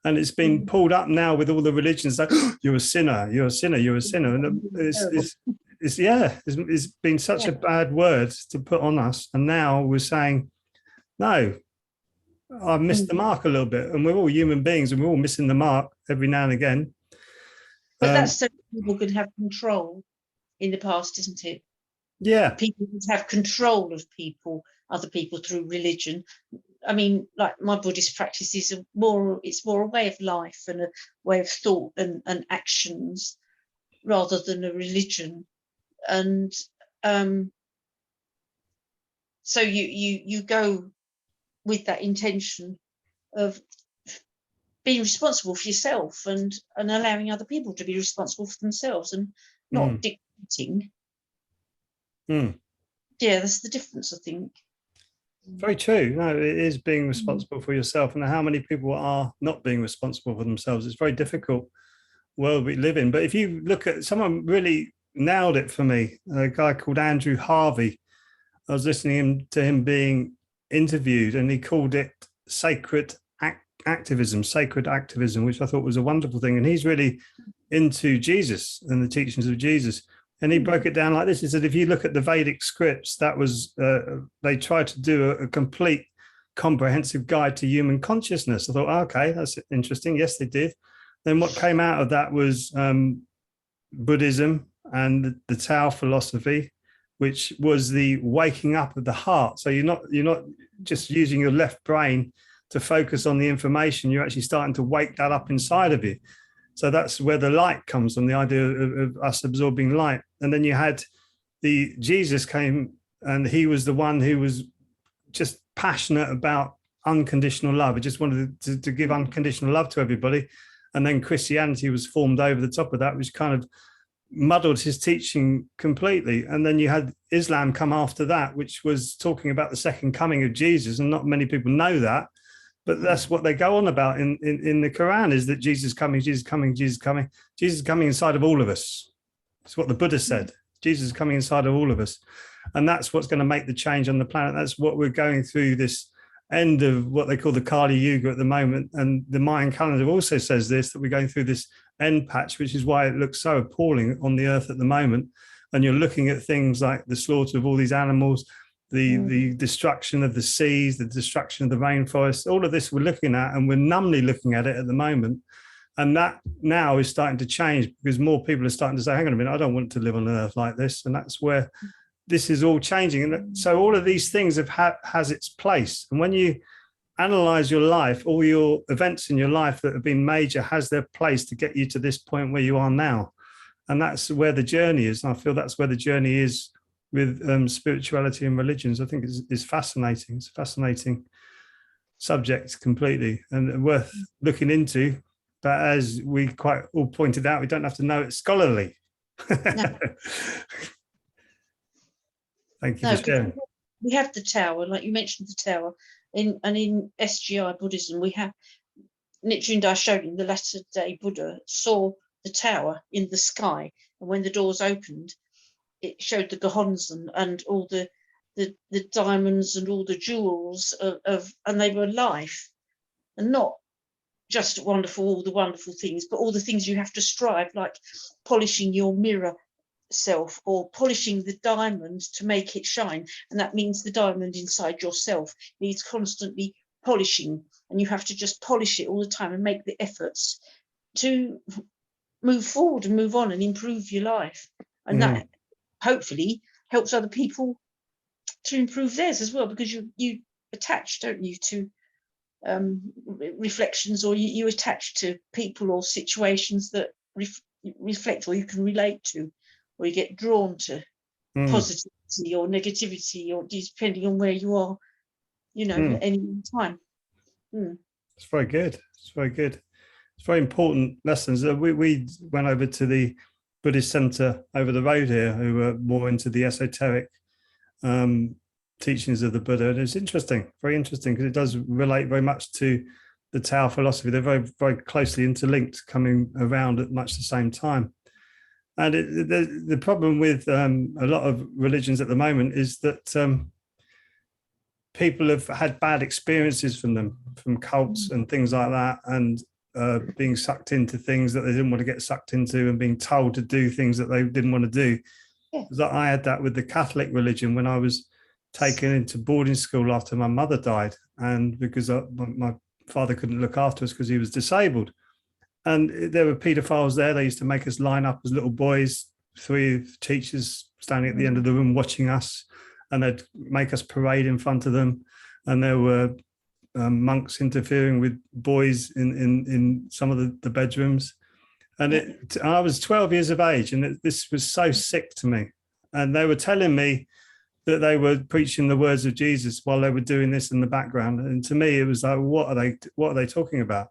And it's been pulled up now with all the religions like, oh, you're a sinner, you're a sinner, you're a sinner. And it's been such a bad word to put on us. And now we're saying, no, I've missed the mark a little bit. And we're all human beings and we're all missing the mark every now and again. But that's so people could have control in the past, isn't it? Yeah. People could have control of other people through religion. I mean, like my Buddhist practice is more a way of life and a way of thought and actions rather than a religion. And So you go with that intention of being responsible for yourself and allowing other people to be responsible for themselves and not dictating. Yeah, that's the difference, I think. Very true. No, it is being responsible for yourself, and how many people are not being responsible for themselves. It's a very difficult world we live in. But if you look at, someone really nailed it for me, a guy called Andrew Harvey. I was listening to him being interviewed, and he called it sacred activism, which I thought was a wonderful thing. And he's really into Jesus and the teachings of Jesus. And he broke it down like this. He said, if you look at the Vedic scripts, that was, they tried to do a complete comprehensive guide to human consciousness. I thought, okay, that's interesting. Yes, they did. Then what came out of that was Buddhism and the Tao philosophy, which was the waking up of the heart. So you're not just using your left brain to focus on the information. You're actually starting to wake that up inside of you. So that's where the light comes from, the idea of us absorbing light. And then you had Jesus came, and he was the one who was just passionate about unconditional love. He just wanted to give unconditional love to everybody. And then Christianity was formed over the top of that, which kind of muddled his teaching completely. And then you had Islam come after that, which was talking about the second coming of Jesus. And not many people know that. But that's what they go on about in the Quran, is that Jesus is coming, Jesus is coming, Jesus is coming. Jesus is coming inside of all of us. That's what the Buddha said. Jesus is coming inside of all of us. And that's what's going to make the change on the planet. That's what we're going through, this end of what they call the Kali Yuga at the moment. And the Mayan calendar also says this, that we're going through this end patch, which is why it looks so appalling on the earth at the moment. And you're looking at things like the slaughter of all these animals, the destruction of the seas, the destruction of the rainforest, all of this we're looking at, and we're numbly looking at it at the moment. And that now is starting to change, because more people are starting to say, hang on a minute, I don't want to live on an earth like this. And that's where this is all changing. And so all of these things has its place. And when you analyze your life, all your events in your life that have been major has their place to get you to this point where you are now. And that's where the journey is. And I feel that's where the journey is with spirituality and religions. I think is fascinating. It's a fascinating subject completely, and worth looking into. But as we quite all pointed out, we don't have to know it's scholarly. No. Thank you for sharing. We have the tower, like you mentioned, the tower. In SGI Buddhism, we have Nichiren Daishonin, the latter day Buddha, saw the tower in the sky, and when the doors opened, it showed the Gohonzon and all the diamonds and all the jewels and they were life, and not just wonderful, all the wonderful things, but all the things you have to strive, like polishing your mirror self or polishing the diamond to make it shine. And that means the diamond inside yourself needs constantly polishing, and you have to just polish it all the time and make the efforts to move forward and move on and improve your life. And that hopefully helps other people to improve theirs as well, because you attach, don't you, to reflections, or you attach to people or situations that reflect or you can relate to, or you get drawn to positivity or negativity, or depending on where you are, at any time. It's very good. It's very good. It's very important lessons. We went over to the Buddhist center over the road here, who were more into the esoteric teachings of the Buddha. And it's interesting, very interesting, because it does relate very much to the Tao philosophy. They're very, very closely interlinked, coming around at much the same time. And the problem with a lot of religions at the moment is that people have had bad experiences from them, from cults and things like that, and being sucked into things that they didn't want to get sucked into, and being told to do things that they didn't want to do. Yeah. I had that with the Catholic religion when I was taken into boarding school after my mother died, and because my father couldn't look after us because he was disabled. And there were paedophiles there. They used to make us line up as little boys, 3 teachers standing at the end of the room watching us, and they'd make us parade in front of them. And there were monks interfering with boys in some of the bedrooms. And I was 12 years of age, and this was so sick to me. And they were telling me that they were preaching the words of Jesus while they were doing this in the background. And to me, it was like, what are they talking about?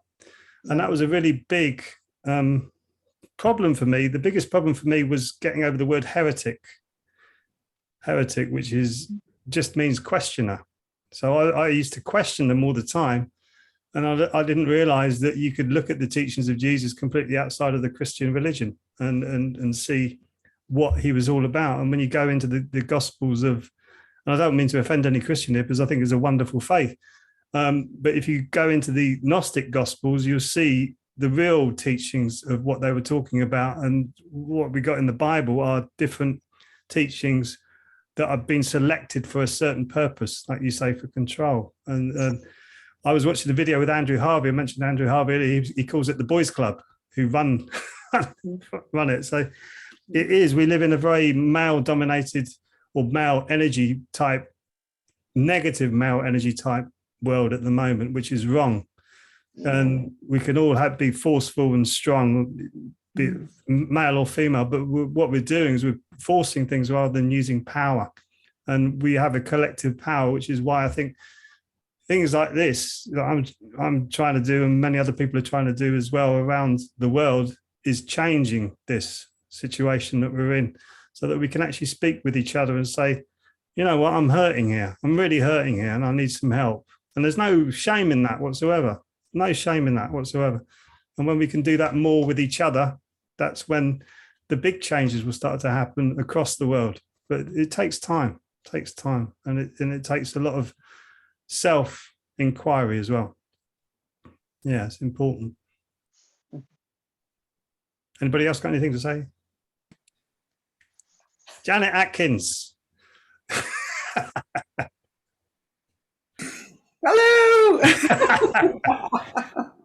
And that was a really big problem for me. The biggest problem for me was getting over the word heretic, which is just means questioner. So I used to question them all the time. And I didn't realize that you could look at the teachings of Jesus completely outside of the Christian religion and see what he was all about. And when you go into the Gospels of, and I don't mean to offend any Christian here, because I think it's a wonderful faith. But if you go into the Gnostic Gospels, you'll see the real teachings of what they were talking about. And what we got in the Bible are different teachings that have been selected for a certain purpose, like you say, for control. And I was watching the video with Andrew Harvey. I mentioned Andrew Harvey. He calls it the boys club who run it. So it is, we live in a very male dominated or male energy type, negative male energy type world at the moment, which is wrong. And we can all be forceful and strong, be it male or female, but what we're doing is we're forcing things rather than using power. And we have a collective power, which is why I think things like this that I'm trying to do, and many other people are trying to do as well around the world, is changing this situation that we're in, so that we can actually speak with each other and say, you know what, I'm hurting here. I'm really hurting here, and I need some help. And there's no shame in that whatsoever. No shame in that whatsoever. And when we can do that more with each other, that's when the big changes will start to happen across the world. But it takes time. And it takes a lot of self-inquiry as well. Yeah, it's important. Anybody else got anything to say? Janet Atkins. Hello.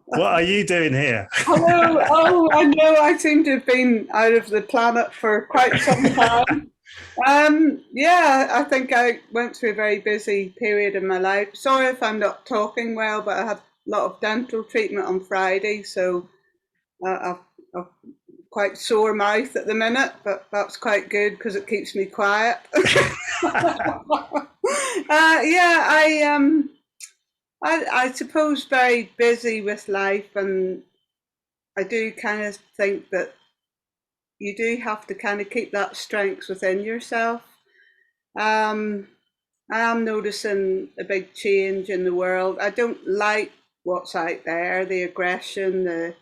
What are you doing here? Hello. Oh, I know. I seem to have been out of the planet for quite some time. Yeah, I think I went through a very busy period in my life. Sorry if I'm not talking well, but I had a lot of dental treatment on Friday, so I've quite sore mouth at the minute, but that's quite good because it keeps me quiet. I suppose very busy with life, and I do kind of think that you do have to kind of keep that strength within yourself. I am noticing a big change in the world. I don't like what's out there, the aggression, the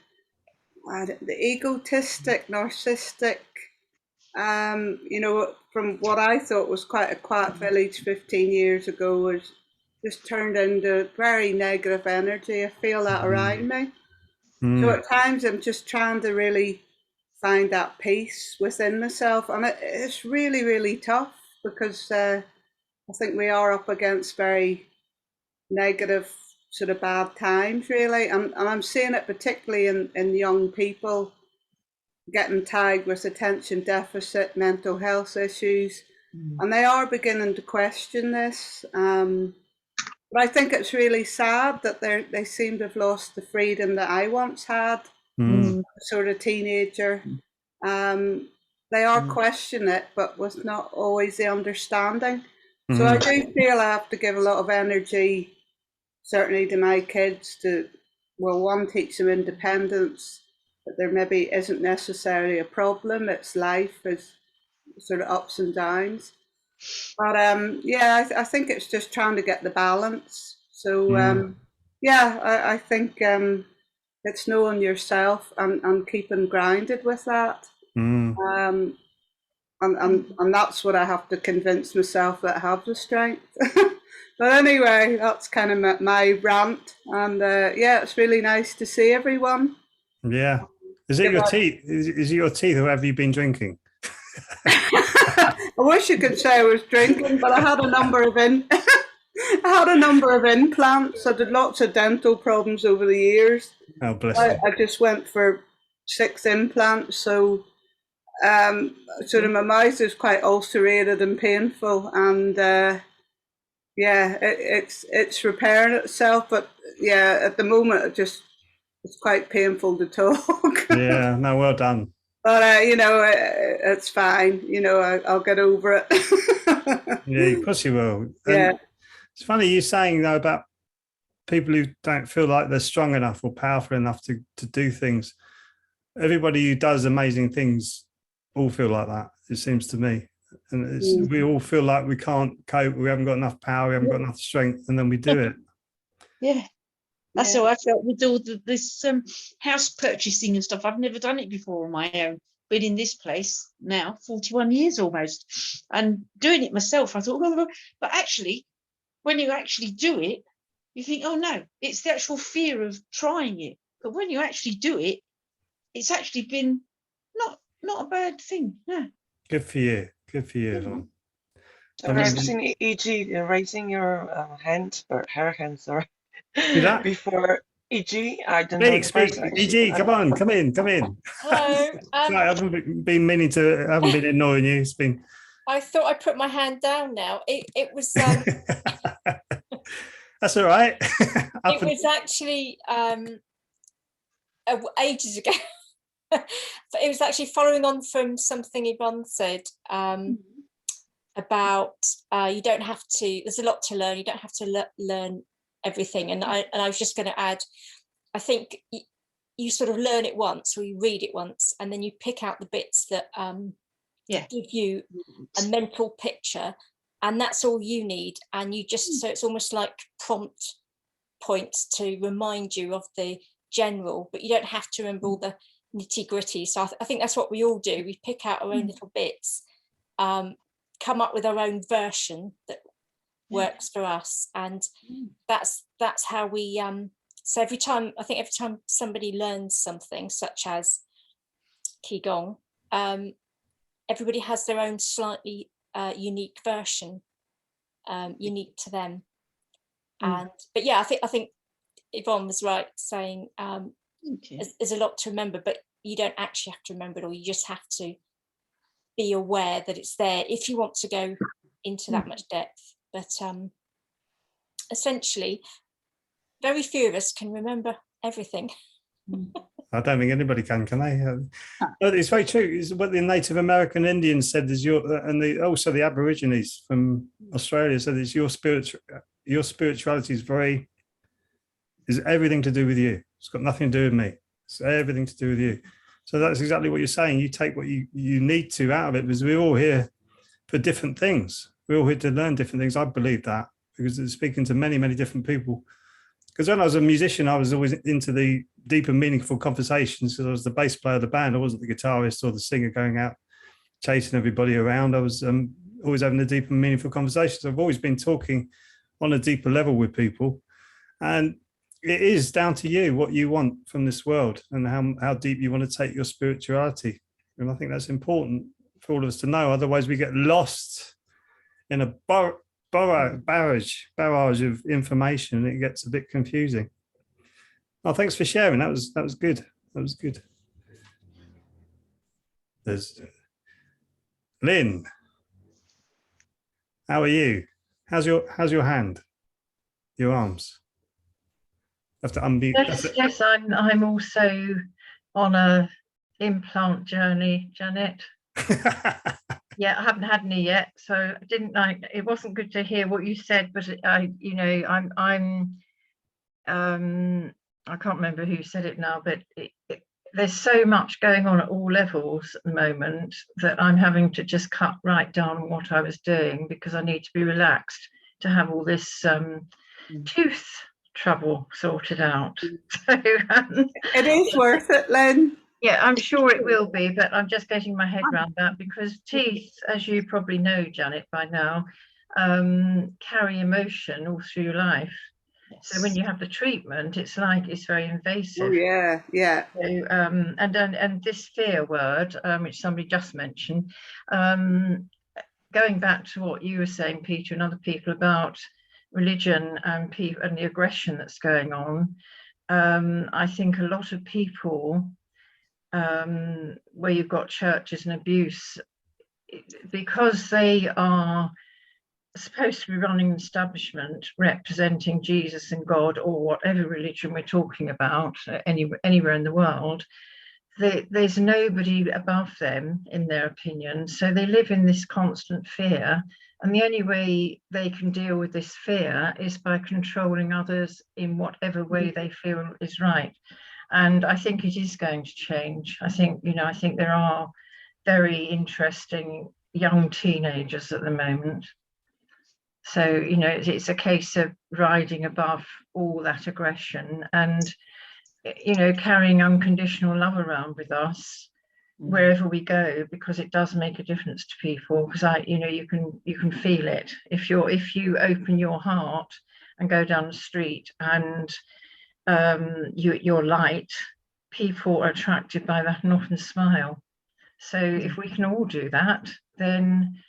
egotistic, narcissistic, from what I thought was quite a quiet village 15 years ago, has just turned into very negative energy. I feel that around me. So at times I'm just trying to really find that peace within myself. And it's really, really tough because I think we are up against very negative, sort of bad times, really. And I'm seeing it particularly in young people getting tagged with attention deficit, mental health issues. And they are beginning to question this. But I think it's really sad that they seem to have lost the freedom that I once had, sort of teenager. They are questioning it, but with not always the understanding. So I do feel I have to give a lot of energy, certainly to my kids, to, well, one, teach them independence, that there maybe isn't necessarily a problem. It's life, it's sort of ups and downs. But I think it's just trying to get the balance. So I think it's knowing yourself and keeping grounded with that. And that's what I have to convince myself that I have the strength. But anyway, that's kind of my rant. And it's really nice to see everyone. Yeah. Is it your teeth? Is it your teeth, or have you been drinking? I wish you could say I was drinking, but I had a number of implants. I did lots of dental problems over the years. Oh, bless you. I just went for 6 implants, so sort of my mouth is quite ulcerated and painful, and it's repairing itself. But yeah, at the moment it's quite painful to talk. Yeah, no, well done. But it's fine. I'll get over it. Yeah, of course you will. Yeah. And it's funny you saying though about people who don't feel like they're strong enough or powerful enough to do things. Everybody who does amazing things all feel like that, it seems to me. And we all feel like we can't cope, we haven't got enough power, we haven't got enough strength, and then we do it. Yeah. That's Yeah. how I felt with all this house purchasing and stuff. I've never done it before on my own. Been in this place now 41 years almost, and doing it myself. I thought, oh, but actually, when you actually do it, you think, oh no, it's the actual fear of trying it. But when you actually do it, it's actually been not a bad thing. No. Good for you. Good for you. Mhm. So I've seen E.G. raising your hand or her hand, sorry, that? before E.G. I don't know the Speak, person actually. E.G., come on, come in. Hello. Sorry, I haven't been meaning to, I haven't been annoying you. It's been. I thought I put my hand down now. It was That's all right. it was actually ages ago. But it was actually following on from something Yvonne said about you don't have to, there's a lot to learn, you don't have to learn everything. And I was just going to add, I think you sort of learn it once, or you read it once, and then you pick out the bits that give you a mental picture, and that's all you need. And you just, so it's almost like prompt points to remind you of the general, but you don't have to remember all the nitty gritty. So I think that's what we all do. We pick out our own little bits, come up with our own version that works for us, and that's how we so every time somebody learns something such as Ki Gong, everybody has their own slightly unique version, unique to them. And but yeah, I think Yvonne was right saying there's a lot to remember, but you don't actually have to remember it all. You just have to be aware that it's there if you want to go into that much depth. But essentially, very few of us can remember everything. I don't think anybody can they? But it's very true. It's what the Native American Indians said is also the Aborigines from Australia said is your spirituality is everything to do with you. It's got nothing to do with me. It's everything to do with you. So that's exactly what you're saying. You take what you need to out of it, because we're all here for different things. We're all here to learn different things. I believe that, because it's speaking to many, many different people. Because when I was a musician, I was always into the deeper, meaningful conversations, because I was the bass player of the band. I wasn't the guitarist or the singer going out chasing everybody around. I was always having the deeper, meaningful conversations. I've always been talking on a deeper level with people. And it is down to you what you want from this world and how deep you want to take your spirituality. And I think that's important for all of us to know. Otherwise, we get lost in a barrage of information, and it gets a bit confusing. Oh, thanks for sharing. That was good. That was good. There's Lynn. How are you? How's your hand? Your arms? Have to unmute. Yes, I'm also on a implant journey, Janet. Yeah, I haven't had any yet, so I didn't like. It wasn't good to hear what you said, but I can't remember who said it now, but there's so much going on at all levels at the moment that I'm having to just cut right down on what I was doing, because I need to be relaxed to have all this tooth trouble sorted out. So it is worth it, Lynn. Yeah, I'm sure it will be, but I'm just getting my head around that, because teeth, as you probably know, Janet, by now, carry emotion all through your life. So when you have the treatment, it's very invasive. Oh yeah. So, and this fear word, which somebody just mentioned, going back to what you were saying, Peter, and other people about religion and the aggression that's going on, I think a lot of people, where you've got churches and abuse, because they are supposed to be running an establishment representing Jesus and God, or whatever religion we're talking about, anywhere in the world, there's nobody above them in their opinion, so they live in this constant fear, and the only way they can deal with this fear is by controlling others in whatever way they feel is right. And I think it is going to change. I think there are very interesting young teenagers at the moment. So, it's a case of riding above all that aggression and, carrying unconditional love around with us wherever we go, because it does make a difference to people. Because you can feel it if you open your heart and go down the street and you're light, people are attracted by that and often smile. So if we can all do that, then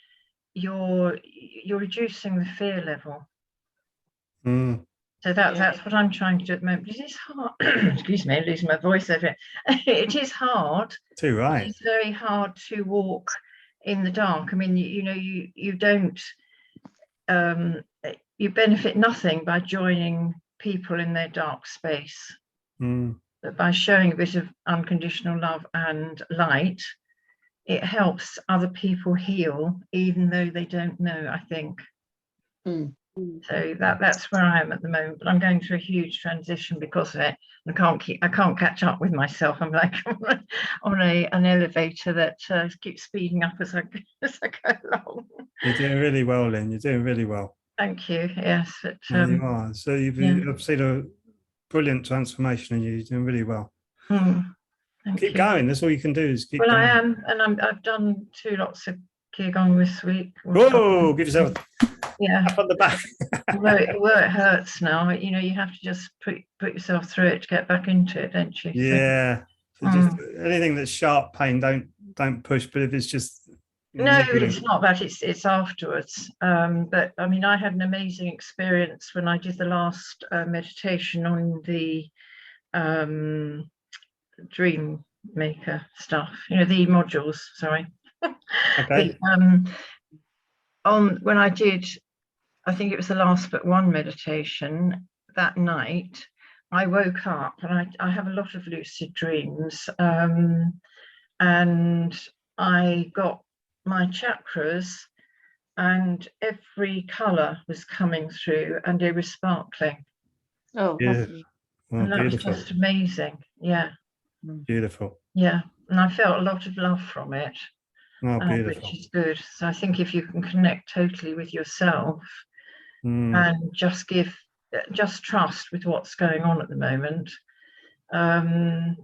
you're reducing the fear level. So that's what I'm trying to do at the moment. It is hard. Excuse me, I'm losing my voice over it. It is hard. Too right. It's very hard to walk in the dark. I mean, you don't you benefit nothing by joining people in their dark space. But by showing a bit of unconditional love and light, it helps other people heal, even though they don't know, I think. So that's where I am at the moment, but I'm going through a huge transition because of it. I can't catch up with myself. I'm like on an elevator that keeps speeding up as I go along. You're doing really well, Lynn. You're doing really well. Thank you. Yes, you are. So I've seen a brilliant transformation in you. You're doing really well. Keep going. That's all you can do is keep going. Well, I am, and I've done 2 lots of Ki Gong this week. Whoa! Give yourself up on the back. where it hurts now, you have to just put yourself through it to get back into it, don't you? Yeah. So just anything that's sharp pain, don't push. But if it's just no, it's not that. It's afterwards. But I mean, I had an amazing experience when I did the last meditation on the dream maker stuff. The modules. Sorry. Okay. When I did, I think it was the last but one meditation that night, I woke up and I have a lot of lucid dreams, and I got my chakras and every colour was coming through and they were sparkling. Oh, yeah. lovely. Oh, And that beautiful. was just amazing. Yeah. Beautiful. Yeah. And I felt a lot of love from it. Oh, beautiful. Which is good. So I think if you can connect totally with yourself and just trust with what's going on at the moment,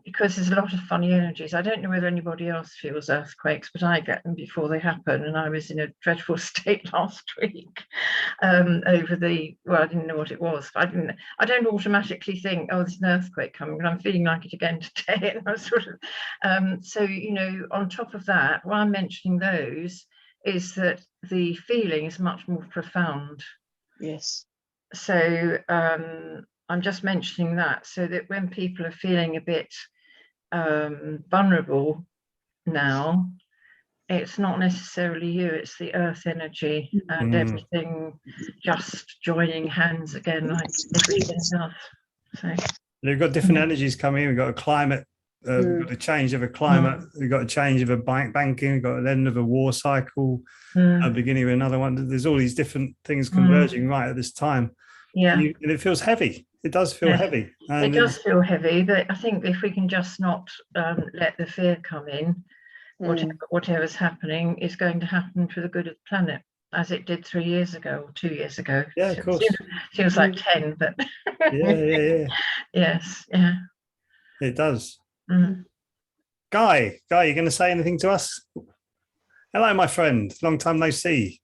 because there's a lot of funny energies. I don't know whether anybody else feels earthquakes, but I get them before they happen, and I was in a dreadful state last week over I didn't know what it was. I don't automatically think, oh, there's an earthquake coming, but I'm feeling like it again today. And I'm sort of so on top of that, why I'm mentioning those is that the feeling is much more profound. Yes. So I'm just mentioning that so that when people are feeling a bit vulnerable now, it's not necessarily you, it's the earth energy and everything just joining hands again like everything does. So we've got different energies coming in. We've got a climate, we've got a change of a climate, we've got a change of a banking, we've got an end of a war cycle, a beginning of another one. There's all these different things converging right at this time. Yeah. And it feels heavy. It does feel heavy. And it does feel heavy, but I think if we can just not let the fear come in, whatever's happening is going to happen for the good of the planet, as it did 3 years ago or 2 years ago. Yeah, of course. Feels like 10, but yeah. Yes, yeah. It does. Guy, you're going to say anything to us? Hello, my friend. Long time no see.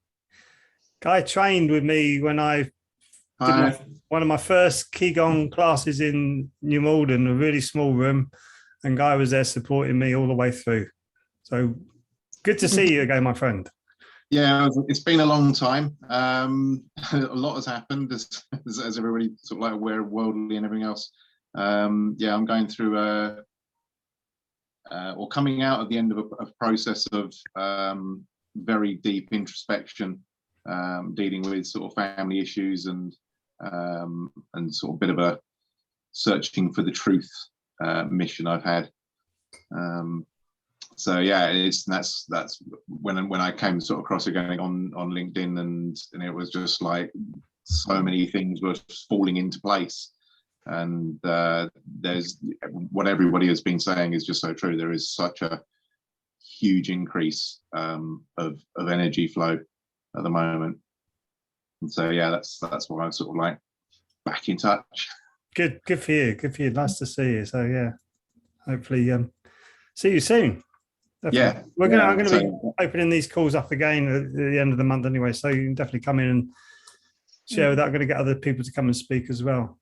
Guy trained with me when I did one of my first Ki Gong classes in New Malden, a really small room, and Guy was there supporting me all the way through. So good to see you again, my friend. Yeah, it's been a long time. A lot has happened, as everybody sort of like aware of worldly and everything else. I'm going through or coming out at the end of a process of very deep introspection, dealing with sort of family issues and sort of a bit of a searching for the truth mission I've had. So yeah, that's when I came sort of across it going on LinkedIn, and it was just like so many things were falling into place. And there's what everybody has been saying is just so true. There is such a huge increase of energy flow at the moment. And so yeah, that's why I'm sort of like back in touch. Good for you. Good for you. Nice to see you. So yeah, hopefully see you soon. Definitely. Yeah, I'm gonna be opening these calls up again at the end of the month anyway. So you can definitely come in and share with that. I'm gonna get other people to come and speak as well.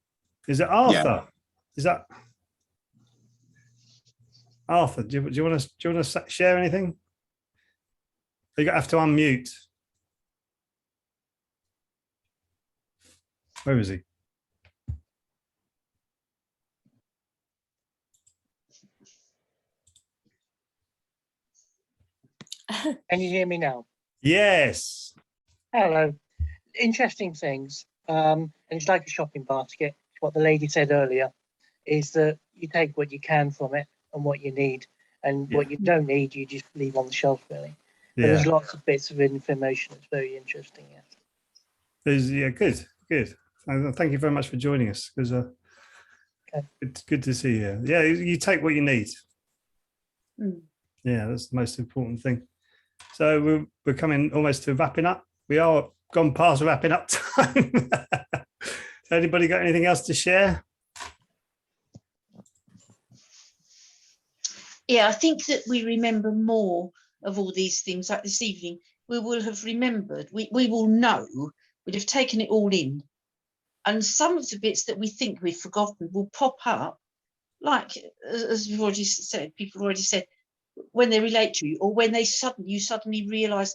Is it Arthur? Yeah. Is that Arthur? Do you want to share anything? You have to unmute. Where is he? Can you hear me now? Yes. Hello. Interesting things. And it's like a shopping basket. What the lady said earlier is that you take what you can from it and what you need, and what you don't need, you just leave on the shelf, really. But there's lots of bits of information. It's very interesting. Yeah. Good. Thank you very much for joining us. Because it's good to see you. Yeah, you take what you need. Yeah, that's the most important thing. So we're coming almost to wrapping up. We are gone past wrapping up time. Anybody got anything else to share? Yeah, I think that we remember more of all these things. Like this evening, we will have remembered, we will know, we'd have taken it all in. And some of the bits that we think we've forgotten will pop up, like, as we've already said, people have already said, when they relate to you, or when you suddenly realise,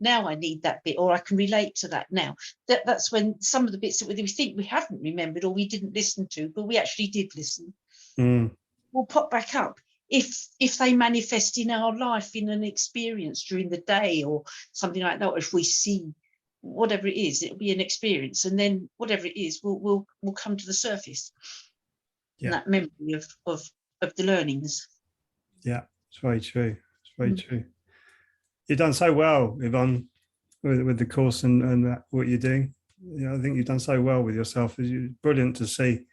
now I need that bit, or I can relate to that now. That's when some of the bits that we think we haven't remembered or we didn't listen to, but we actually did listen, will pop back up if they manifest in our life in an experience during the day or something like that. Or if we see whatever it is, it'll be an experience, and then whatever it is will come to the surface. And that memory of the learnings. Yeah, it's very true. It's very true. You've done so well, Yvonne, with the course and what you're doing. I think you've done so well with yourself. It's brilliant to see.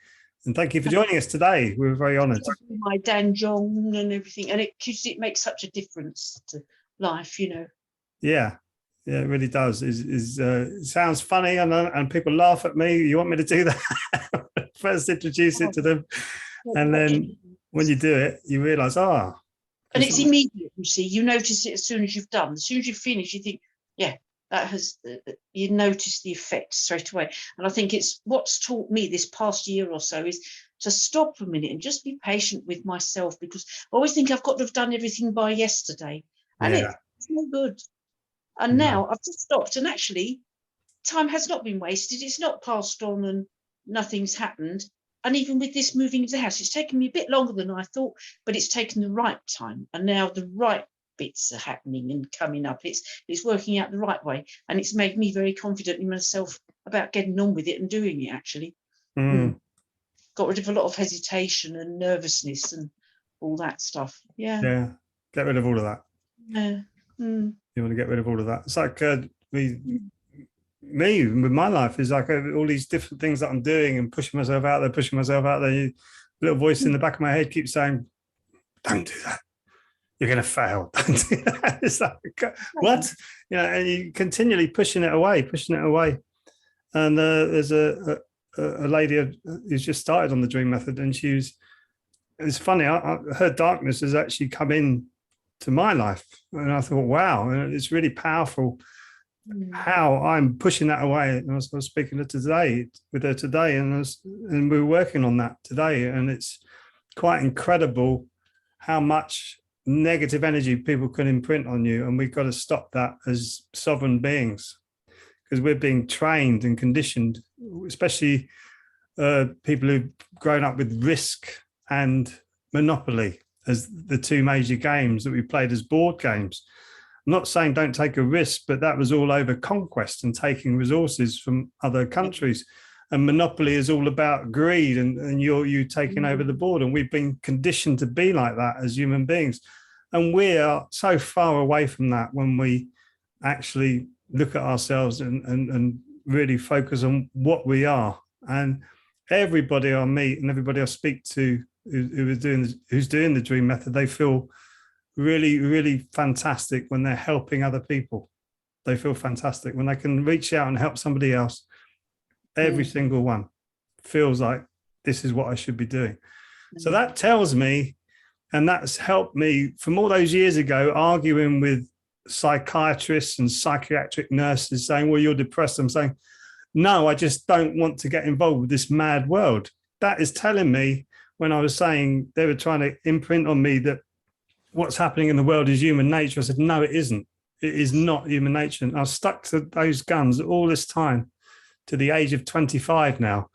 And thank you for joining us today. We were very honoured. My Dan Jong and everything, and it makes such a difference to life, Yeah, it really does. It sounds funny, and people laugh at me. You want me to do that? First introduce it to them, and then when you do it, you realise, and it's immediate. You see, you notice it as soon as you've done. As soon as you finish, you think, that has. You notice the effects straight away. And I think it's what's taught me this past year or so is to stop a minute and just be patient with myself, because I always think I've got to have done everything by yesterday, and it's no good. And now I've just stopped, and actually, time has not been wasted. It's not passed on, and nothing's happened. And even with this moving into the house, it's taken me a bit longer than I thought, but it's taken the right time. And now the right bits are happening and coming up. It's working out the right way. And it's made me very confident in myself about getting on with it and doing it, actually. Got rid of a lot of hesitation and nervousness and all that stuff. Yeah. Get rid of all of that. Yeah. You want to get rid of all of that. It's like me with my life is like all these different things that I'm doing and pushing myself out there. Little voice in the back of my head keeps saying, don't do that, you're going to fail. Don't do that. It's like, what? And you continually pushing it away. And there's a lady who's just started on the dream method, and it's funny, her darkness has actually come in to my life, and I thought, wow, and it's really powerful how I'm pushing that away. And I was speaking with her today, and we're working on that today, and it's quite incredible how much negative energy people can imprint on you, and we've got to stop that as sovereign beings, because we're being trained and conditioned, especially people who've grown up with Risk and Monopoly as the two major games that we played as board games. I'm not saying don't take a risk, but that was all over conquest and taking resources from other countries. and monopoly is all about greed and you taking over the board. And we've been conditioned to be like that as human beings. And we are so far away from that when we actually look at ourselves and really focus on what we are. And everybody I meet and everybody I speak to who's doing the dream method, they feel really, really fantastic when they're helping other people. They feel fantastic when they can reach out and help somebody else. Every single one feels like this is what I should be doing. So that tells me, and that's helped me from all those years ago, arguing with psychiatrists and psychiatric nurses saying, well, you're depressed. I'm saying, no, I just don't want to get involved with this mad world. That is telling me, when I was saying they were trying to imprint on me that what's happening in the world is human nature, I said, no, it isn't. It is not human nature. And I was stuck to those guns all this time, to the age of 25 now.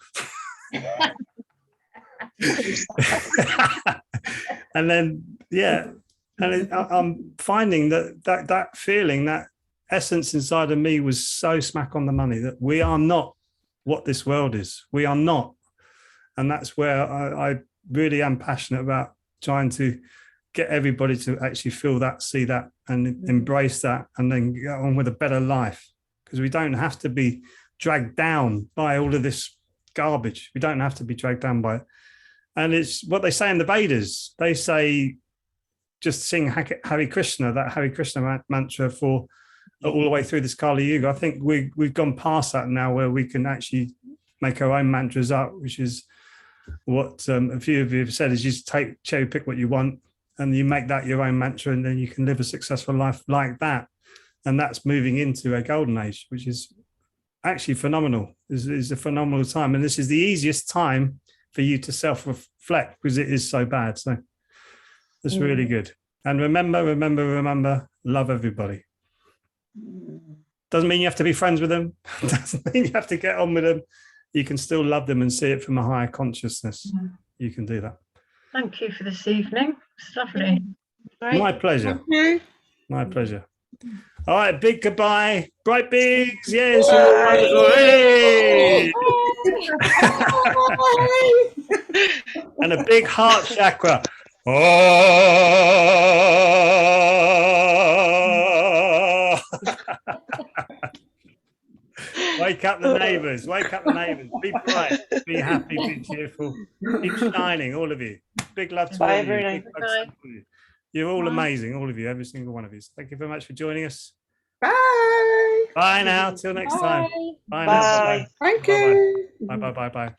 And then, and I'm finding that feeling, that essence inside of me was so smack on the money, that we are not what this world is. We are not. And that's where I really am passionate about trying to get everybody to actually feel that, see that, and embrace that, and then get on with a better life. Because we don't have to be dragged down by all of this garbage. We don't have to be dragged down by it. And it's what they say in the Vedas. They say, just sing Hare Krishna, that Hare Krishna mantra for all the way through this Kali Yuga. I think we've gone past that now, where we can actually make our own mantras up, which is what a few of you have said, is you just cherry pick what you want and you make that your own mantra, and then you can live a successful life like that. And that's moving into a golden age, which is actually phenomenal. Is a phenomenal time. And this is the easiest time for you to self-reflect, because it is so bad. So it's really good. And remember, love everybody. Doesn't mean you have to be friends with them. Doesn't mean you have to get on with them. You can still love them and see it from a higher consciousness. You can do that. Thank you for this evening. It's lovely. My pleasure. Thank you. My pleasure. All right, big goodbye. Bright bigs. Yes. And a big heart chakra. Oh. Wake up the neighbours. Wake up the neighbours. Be bright. Be happy. Be cheerful. Keep shining, all of you. Big love to all of you. You're all amazing, all of you, every single one of you. So thank you very much for joining us. Bye. Bye now. Till next time. Bye now. Bye. Thank you. Bye. Bye. Bye. Bye.